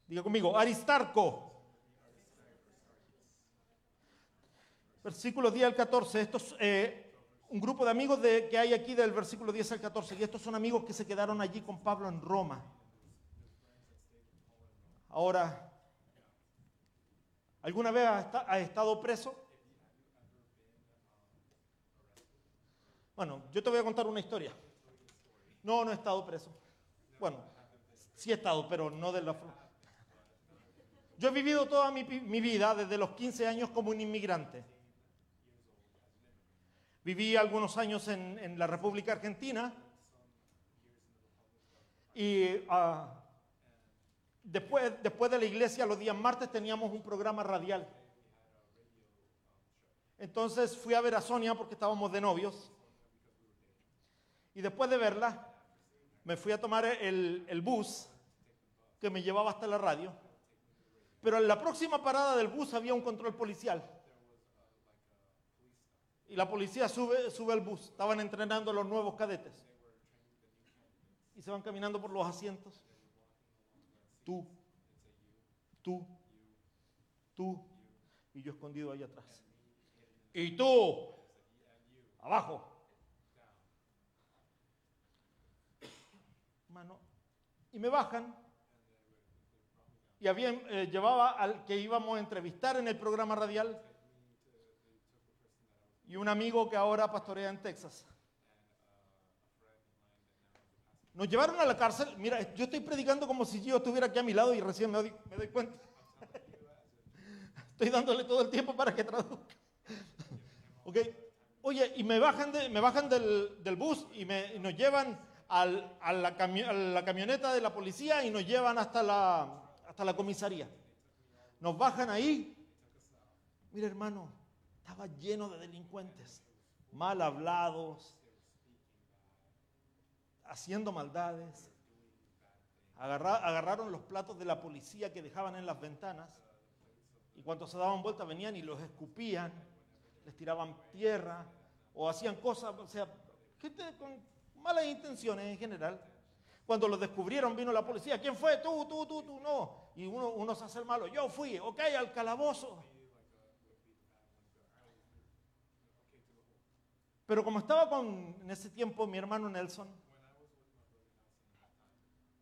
Diga conmigo, Aristarco. Versículos 10 al 14. Estos, un grupo de amigos que hay aquí del versículo 10 al 14. Y estos son amigos que se quedaron allí con Pablo en Roma. Ahora, ¿alguna vez has estado preso? Bueno, yo te voy a contar una historia. No he estado preso. Bueno, sí he estado, pero no de la forma. Yo he vivido toda mi vida, desde los 15 años, como un inmigrante. Viví algunos años en la República Argentina y después de la iglesia, los días martes, teníamos un programa radial. Entonces fui a ver a Sonia porque estábamos de novios. Y después de verla, me fui a tomar el bus que me llevaba hasta la radio. Pero en la próxima parada del bus había un control policial. Y la policía sube al bus. Estaban entrenando a los nuevos cadetes. Y se van caminando por los asientos. Tú. Y yo escondido ahí atrás. Y tú. Abajo. Mano. Y me bajan. Y llevaba al que íbamos a entrevistar en el programa radial. Y un amigo que ahora pastorea en Texas. Nos llevaron a la cárcel. Mira, yo estoy predicando como si yo estuviera aquí a mi lado y recién me doy cuenta. Estoy dándole todo el tiempo para que traduzca. ¿Ok? Oye, y me bajan del bus y nos llevan a la camioneta de la policía y nos llevan hasta la comisaría. Nos bajan ahí. Mira, hermano, estaba lleno de delincuentes, mal hablados, haciendo maldades. Agarraron los platos de la policía que dejaban en las ventanas y cuando se daban vuelta venían y los escupían, les tiraban tierra o hacían cosas, o sea, gente con malas intenciones en general. Cuando los descubrieron vino la policía. ¿Quién fue? Tú, no. Y uno se hace el malo. Yo fui, ok, al calabozo. Pero como estaba en ese tiempo mi hermano Nelson,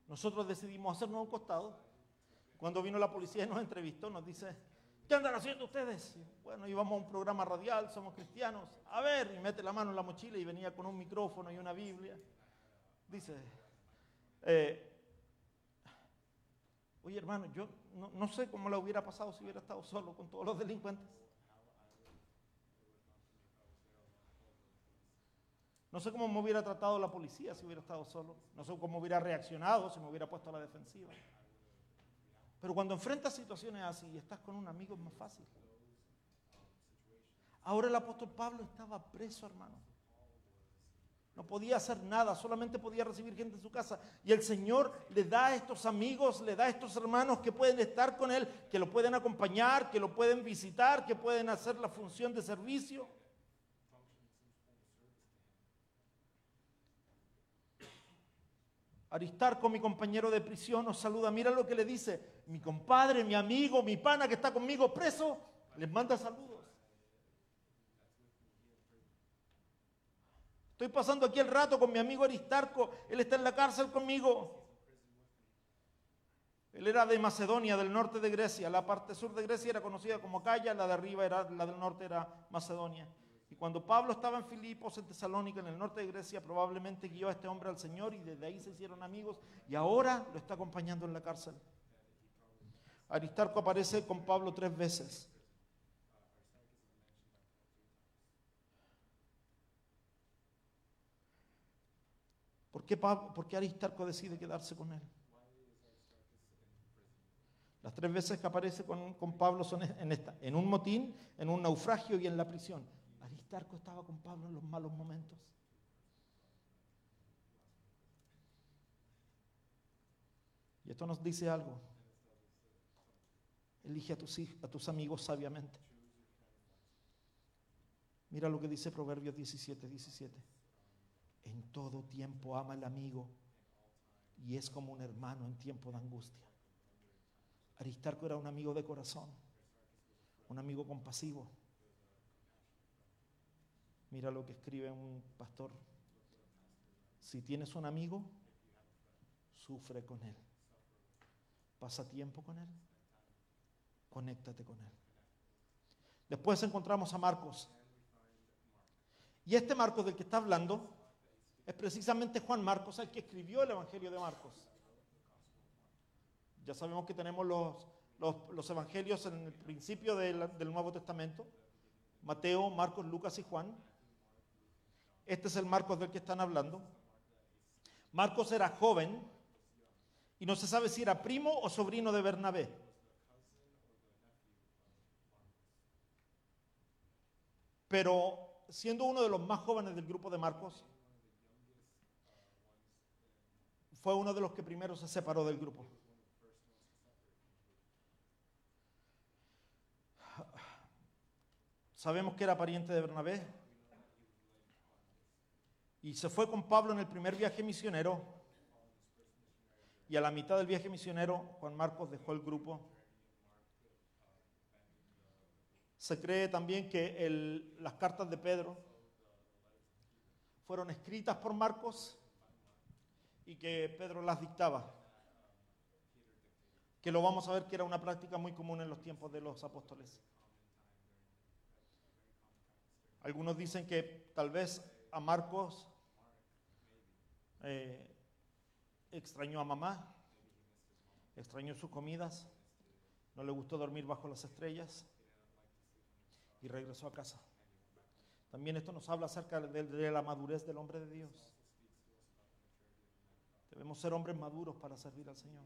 nosotros decidimos hacernos a un costado. Cuando vino la policía y nos entrevistó, nos dice: ¿qué andan haciendo ustedes? Y bueno, íbamos a un programa radial, somos cristianos. A ver, y mete la mano en la mochila y venía con un micrófono y una Biblia. Dice, oye hermano, yo no sé cómo le hubiera pasado si hubiera estado solo con todos los delincuentes. No sé cómo me hubiera tratado la policía si hubiera estado solo. No sé cómo hubiera reaccionado si me hubiera puesto a la defensiva. Pero cuando enfrentas situaciones así y estás con un amigo es más fácil. Ahora el apóstol Pablo estaba preso, hermano. No podía hacer nada, solamente podía recibir gente en su casa. Y el Señor le da a estos amigos, le da a estos hermanos que pueden estar con Él, que lo pueden acompañar, que lo pueden visitar, que pueden hacer la función de servicio. Aristarco, mi compañero de prisión, nos saluda. Mira lo que le dice. Mi compadre, mi amigo, mi pana que está conmigo preso, les manda saludos. Estoy pasando aquí el rato con mi amigo Aristarco. Él está en la cárcel conmigo. Él era de Macedonia, del norte de Grecia. La parte sur de Grecia era conocida como Acaya, la de arriba, la del norte era Macedonia. Y cuando Pablo estaba en Filipos, en Tesalónica, en el norte de Grecia, probablemente guió a este hombre al Señor y desde ahí se hicieron amigos y ahora lo está acompañando en la cárcel. Aristarco aparece con Pablo 3 veces. ¿Por qué Aristarco decide quedarse con él? Las 3 veces que aparece con Pablo son en un motín, en un naufragio y en la prisión. Aristarco estaba con Pablo en los malos momentos. Y esto nos dice algo. Elige a tus amigos sabiamente. Mira lo que dice Proverbios 17:17. En todo tiempo ama al amigo y es como un hermano en tiempo de angustia. Aristarco era un amigo de corazón, un amigo compasivo. Mira lo que escribe un pastor. Si tienes un amigo, sufre con él. Pasa tiempo con él. Conéctate con él. Después encontramos a Marcos. Y este Marcos del que está hablando es precisamente Juan Marcos, el que escribió el Evangelio de Marcos. Ya sabemos que tenemos los evangelios en el principio del Nuevo Testamento. Mateo, Marcos, Lucas y Juan. Este es el Marcos del que están hablando. Marcos era joven y no se sabe si era primo o sobrino de Bernabé. Pero siendo uno de los más jóvenes del grupo de Marcos, fue uno de los que primero se separó del grupo. Sabemos que era pariente de Bernabé y se fue con Pablo en el primer viaje misionero y a la mitad del viaje misionero Juan Marcos dejó el grupo. Se cree también que las cartas de Pedro fueron escritas por Marcos y que Pedro las dictaba, que lo vamos a ver que era una práctica muy común en los tiempos de los apóstoles. Algunos dicen que tal vez a Marcos extrañó a mamá, extrañó sus comidas, no le gustó dormir bajo las estrellas y regresó a casa. También esto nos habla acerca de la madurez del hombre de Dios. Debemos ser hombres maduros para servir al Señor.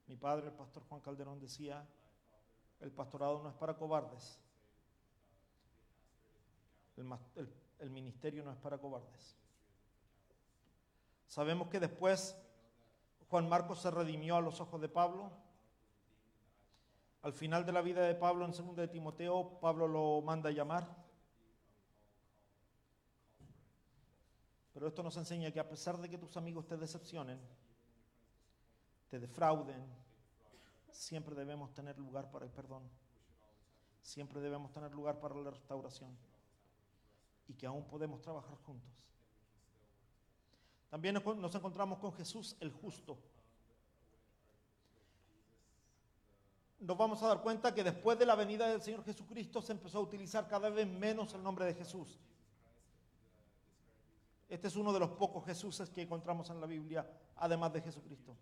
Mi padre, el pastor Juan Calderón, decía: el pastorado no es para cobardes. El ministerio no es para cobardes. Sabemos que después Juan Marcos se redimió a los ojos de Pablo. Al final de la vida de Pablo, en 2 de Timoteo, Pablo lo manda a llamar. Pero esto nos enseña que a pesar de que tus amigos te decepcionen, te defrauden, siempre debemos tener lugar para el perdón. Siempre debemos tener lugar para la restauración. Y que aún podemos trabajar juntos. También nos encontramos con Jesús el justo. Nos vamos a dar cuenta que después de la venida del Señor Jesucristo se empezó a utilizar cada vez menos el nombre de Jesús. Este es uno de los pocos Jesuses que encontramos en la Biblia, además de Jesucristo.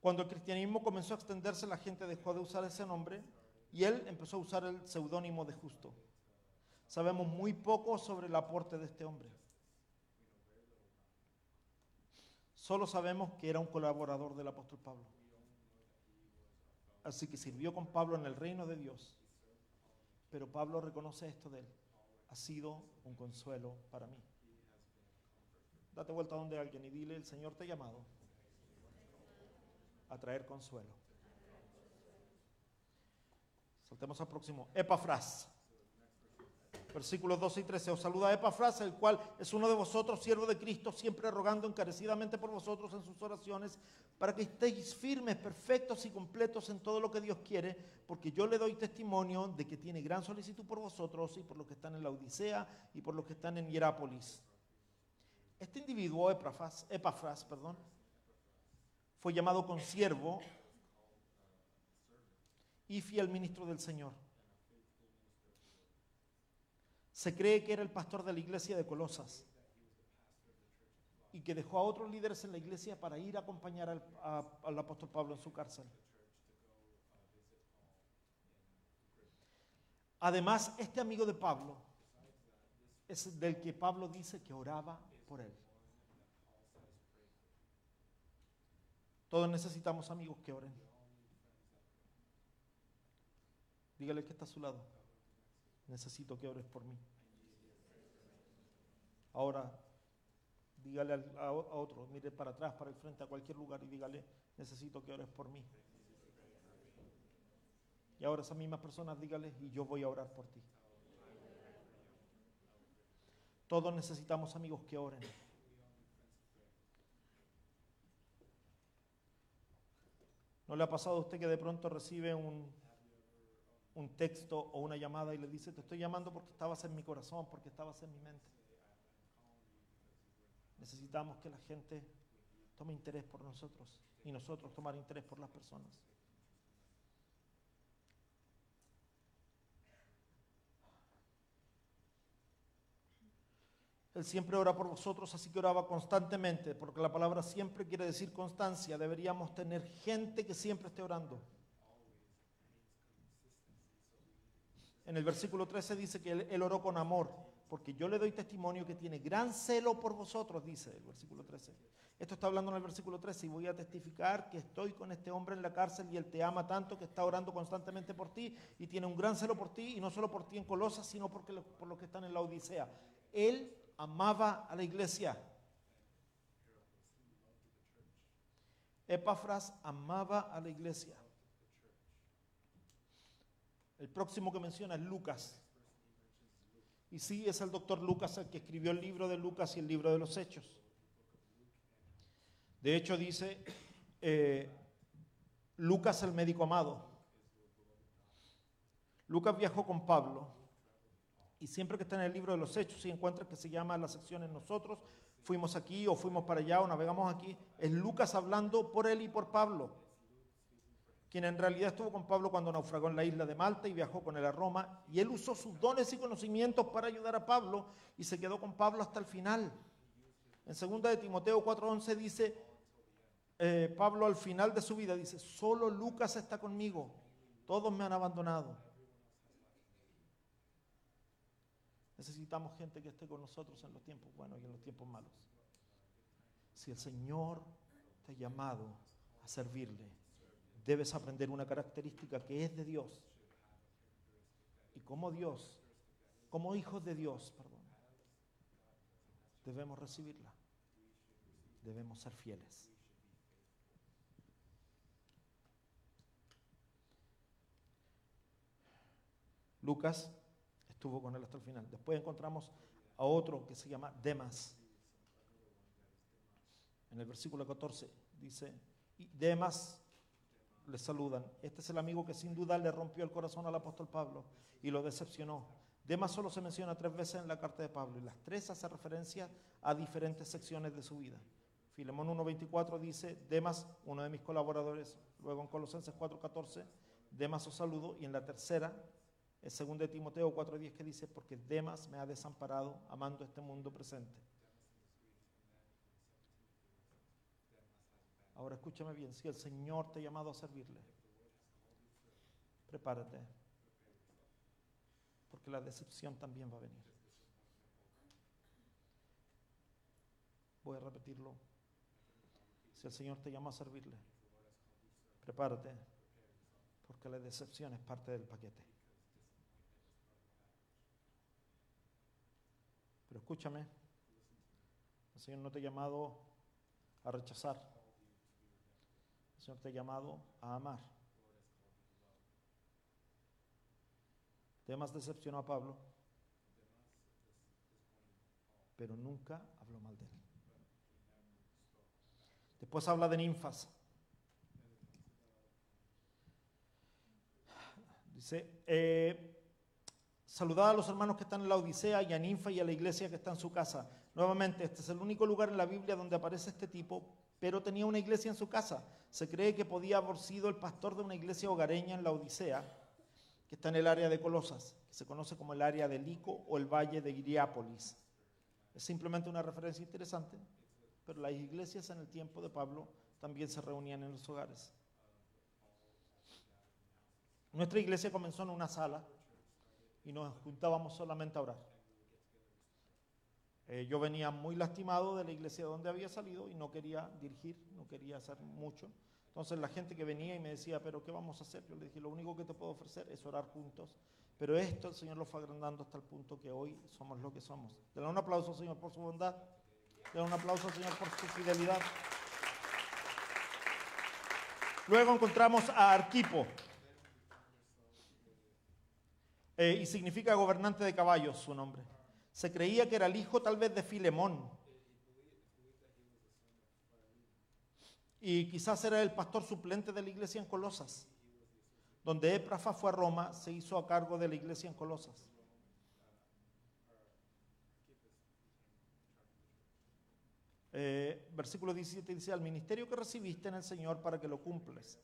Cuando el cristianismo comenzó a extenderse, la gente dejó de usar ese nombre Y él empezó a usar el seudónimo de Justo. Sabemos muy poco sobre el aporte de este hombre. Solo sabemos que era un colaborador del apóstol Pablo. Así que sirvió con Pablo en el reino de Dios. Pero Pablo reconoce esto de él. Ha sido un consuelo para mí. Date vuelta donde alguien y dile, el Señor te ha llamado a traer consuelo. Saltemos al próximo. Epafras. Versículos 12 y 13. Os saluda Epafras, el cual es uno de vosotros, siervo de Cristo, siempre rogando encarecidamente por vosotros en sus oraciones, para que estéis firmes, perfectos y completos en todo lo que Dios quiere, porque yo le doy testimonio de que tiene gran solicitud por vosotros y por los que están en la Odisea y por los que están en Hierápolis. Este individuo, Epafras, fue llamado consiervo y fiel ministro del Señor. Se cree que era el pastor de la iglesia de Colosas y que dejó a otros líderes en la iglesia para ir a acompañar al apóstol Pablo en su cárcel. Además, este amigo de Pablo es del que Pablo dice que oraba por él. Todos necesitamos amigos que oren. Dígale que está a su lado. Necesito que ores por mí. Ahora, dígale a otro, mire para atrás, para el frente, a cualquier lugar y dígale, necesito que ores por mí. Y ahora esas mismas personas dígale, y yo voy a orar por ti. Todos necesitamos amigos que oren. ¿No le ha pasado a usted que de pronto recibe un texto o una llamada y le dice, te estoy llamando porque estabas en mi corazón, porque estabas en mi mente? Necesitamos que la gente tome interés por nosotros y nosotros tomar interés por las personas. Él siempre ora por vosotros, así que oraba constantemente, porque la palabra siempre quiere decir constancia. Deberíamos tener gente que siempre esté orando. En el versículo 13 dice que él oró con amor, porque yo le doy testimonio que tiene gran celo por vosotros, dice el versículo 13. Esto está hablando en el versículo 13, y voy a testificar que estoy con este hombre en la cárcel y él te ama tanto que está orando constantemente por ti y tiene un gran celo por ti, y no solo por ti en Colosas, sino por los que están en la Odisea. Él amaba a la iglesia. Epafras amaba a la iglesia. El próximo que menciona es Lucas. Y sí, es el doctor Lucas el que escribió el libro de Lucas y el libro de los Hechos. De hecho dice, Lucas el médico amado. Lucas viajó con Pablo y siempre que está en el libro de los Hechos y encuentra que se llama la sección en nosotros, fuimos aquí o fuimos para allá o navegamos aquí, es Lucas hablando por él y por Pablo, quien en realidad estuvo con Pablo cuando naufragó en la isla de Malta y viajó con él a Roma, y él usó sus dones y conocimientos para ayudar a Pablo y se quedó con Pablo hasta el final. En 2 de Timoteo 4:11 dice, Pablo al final de su vida dice, solo Lucas está conmigo, todos me han abandonado. Necesitamos gente que esté con nosotros en los tiempos buenos y en los tiempos malos. Si el Señor te ha llamado a servirle, debes aprender una característica que es de Dios. Y como Dios, como hijos de Dios, debemos recibirla. Debemos ser fieles. Lucas estuvo con él hasta el final. Después encontramos a otro que se llama Demas. En el versículo 14 dice, y Demas le saludan. Este es el amigo que sin duda le rompió el corazón al apóstol Pablo y lo decepcionó. Demas solo se menciona 3 veces en la carta de Pablo y las 3 hace referencia a diferentes secciones de su vida. Filemón 1:24 dice, Demas, uno de mis colaboradores. Luego en Colosenses 4:14, Demas os saludo. Y en la tercera, es 2 de Timoteo 4:10 que dice, porque Demas me ha desamparado amando este mundo presente. Ahora escúchame bien, si el Señor te ha llamado a servirle, Prepárate, porque la decepción también va a venir. Voy a repetirlo. Si el Señor te llama a servirle, prepárate, porque la decepción es parte del paquete. Pero escúchame, el Señor no te ha llamado a rechazar. El Señor te ha llamado a amar. Demas decepcionó a Pablo, pero nunca habló mal de él. Después habla de ninfas. Dice, saludad a los hermanos que están en la Odisea y a Ninfa y a la iglesia que está en su casa. Nuevamente, este es el único lugar en la Biblia donde aparece este tipo, pero tenía una iglesia en su casa. Se cree que podía haber sido el pastor de una iglesia hogareña en la Odisea, que está en el área de Colosas, que se conoce como el área de Lico o el valle de Hiriápolis. Es simplemente una referencia interesante, pero las iglesias en el tiempo de Pablo también se reunían en los hogares. Nuestra iglesia comenzó en una sala y nos juntábamos solamente a orar. Yo venía muy lastimado de la iglesia donde había salido y no quería dirigir, no quería hacer mucho. Entonces la gente que venía y me decía, pero ¿qué vamos a hacer? Yo le dije, lo único que te puedo ofrecer es orar juntos. Pero esto el Señor lo fue agrandando hasta el punto que hoy somos lo que somos. Denle un aplauso, Señor, por su bondad. Denle un aplauso, Señor, por su fidelidad. Luego encontramos a Arquipo. Y significa gobernante de caballos su nombre. Se creía que era el hijo tal vez de Filemón. Y quizás era el pastor suplente de la iglesia en Colosas. Donde Éprafas fue a Roma, se hizo a cargo de la iglesia en Colosas. Versículo 17 dice, al ministerio que recibiste en el Señor para que lo cumples.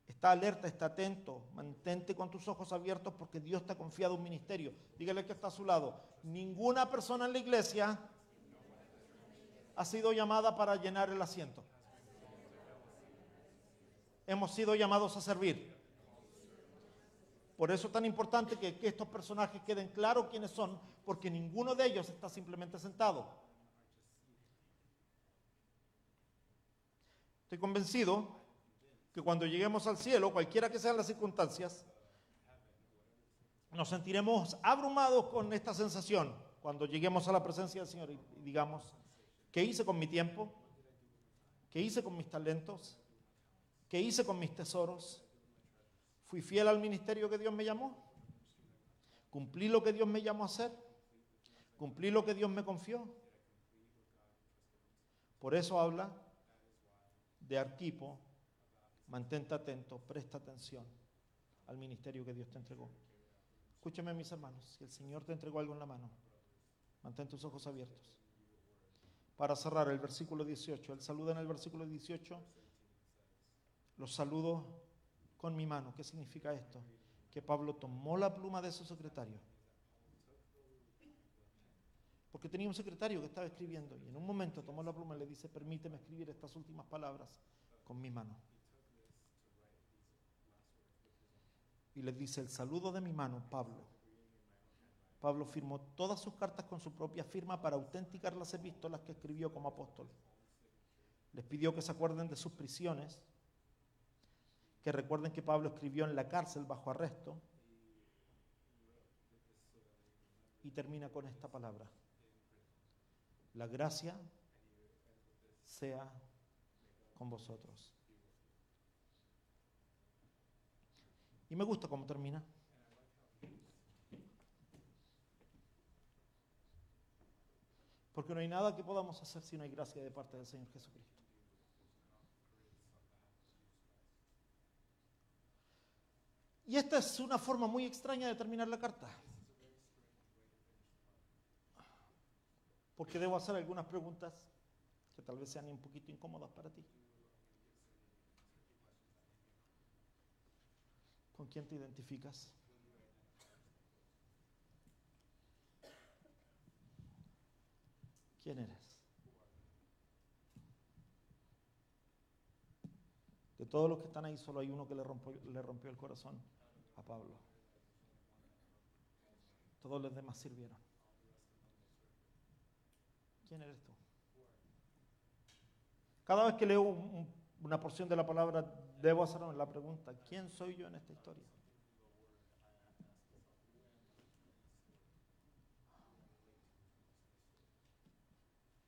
Está alerta, está atento, mantente con tus ojos abiertos porque Dios te ha confiado un ministerio. Dígale que está a su lado. Ninguna persona en la iglesia ha sido llamada para llenar el asiento. Hemos sido llamados a servir. Por eso es tan importante que estos personajes queden claros quiénes son, porque ninguno de ellos está simplemente sentado. Estoy convencido que cuando lleguemos al cielo, cualquiera que sean las circunstancias, nos sentiremos abrumados con esta sensación cuando lleguemos a la presencia del Señor y digamos, ¿qué hice con mi tiempo? ¿Qué hice con mis talentos? ¿Qué hice con mis tesoros? ¿Fui fiel al ministerio que Dios me llamó? ¿Cumplí lo que Dios me llamó a hacer? ¿Cumplí lo que Dios me confió? Por eso habla de Arquipo. Mantente atento, presta atención al ministerio que Dios te entregó. Escúcheme, mis hermanos, si el Señor te entregó algo en la mano, mantén tus ojos abiertos. Para cerrar el versículo 18, él saluda en el versículo 18, los saludo con mi mano. ¿Qué significa esto? Que Pablo tomó la pluma de su secretario, porque tenía un secretario que estaba escribiendo, y en un momento tomó la pluma y le dice, permíteme escribir estas últimas palabras con mi mano. Y les dice, el saludo de mi mano, Pablo. Pablo firmó todas sus cartas con su propia firma para autenticar las epístolas que escribió como apóstol. Les pidió que se acuerden de sus prisiones, que recuerden que Pablo escribió en la cárcel bajo arresto, y termina con esta palabra: la gracia sea con vosotros. Y me gusta cómo termina. Porque no hay nada que podamos hacer si no hay gracia de parte del Señor Jesucristo. Y esta es una forma muy extraña de terminar la carta. Porque debo hacer algunas preguntas que tal vez sean un poquito incómodas para ti. ¿Con quién te identificas? ¿Quién eres? todos los que están ahí, solo hay uno que le rompió el corazón a Pablo. Todos los demás sirvieron. ¿Quién eres tú? Cada vez que leo una porción de la palabra, debo hacerme la pregunta, ¿quién soy yo en esta historia?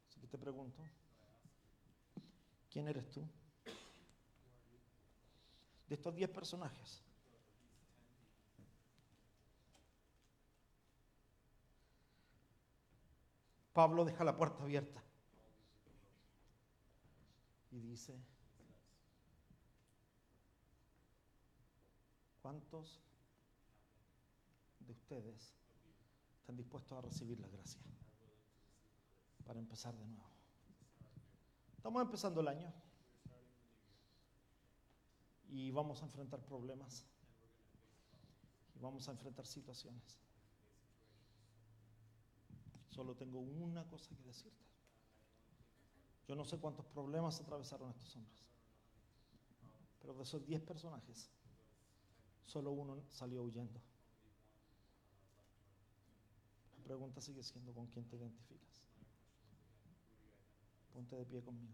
Así que te pregunto, ¿quién eres tú? De estos 10 personajes, Pablo deja la puerta abierta y dice, ¿cuántos de ustedes están dispuestos a recibir la gracia para empezar de nuevo? Estamos empezando el año y vamos a enfrentar problemas y vamos a enfrentar situaciones. Solo tengo una cosa que decirte. Yo no sé cuántos problemas atravesaron estos hombres, pero de esos 10 personajes, solo uno salió huyendo. La pregunta sigue siendo, ¿con quién te identificas? Ponte de pie conmigo.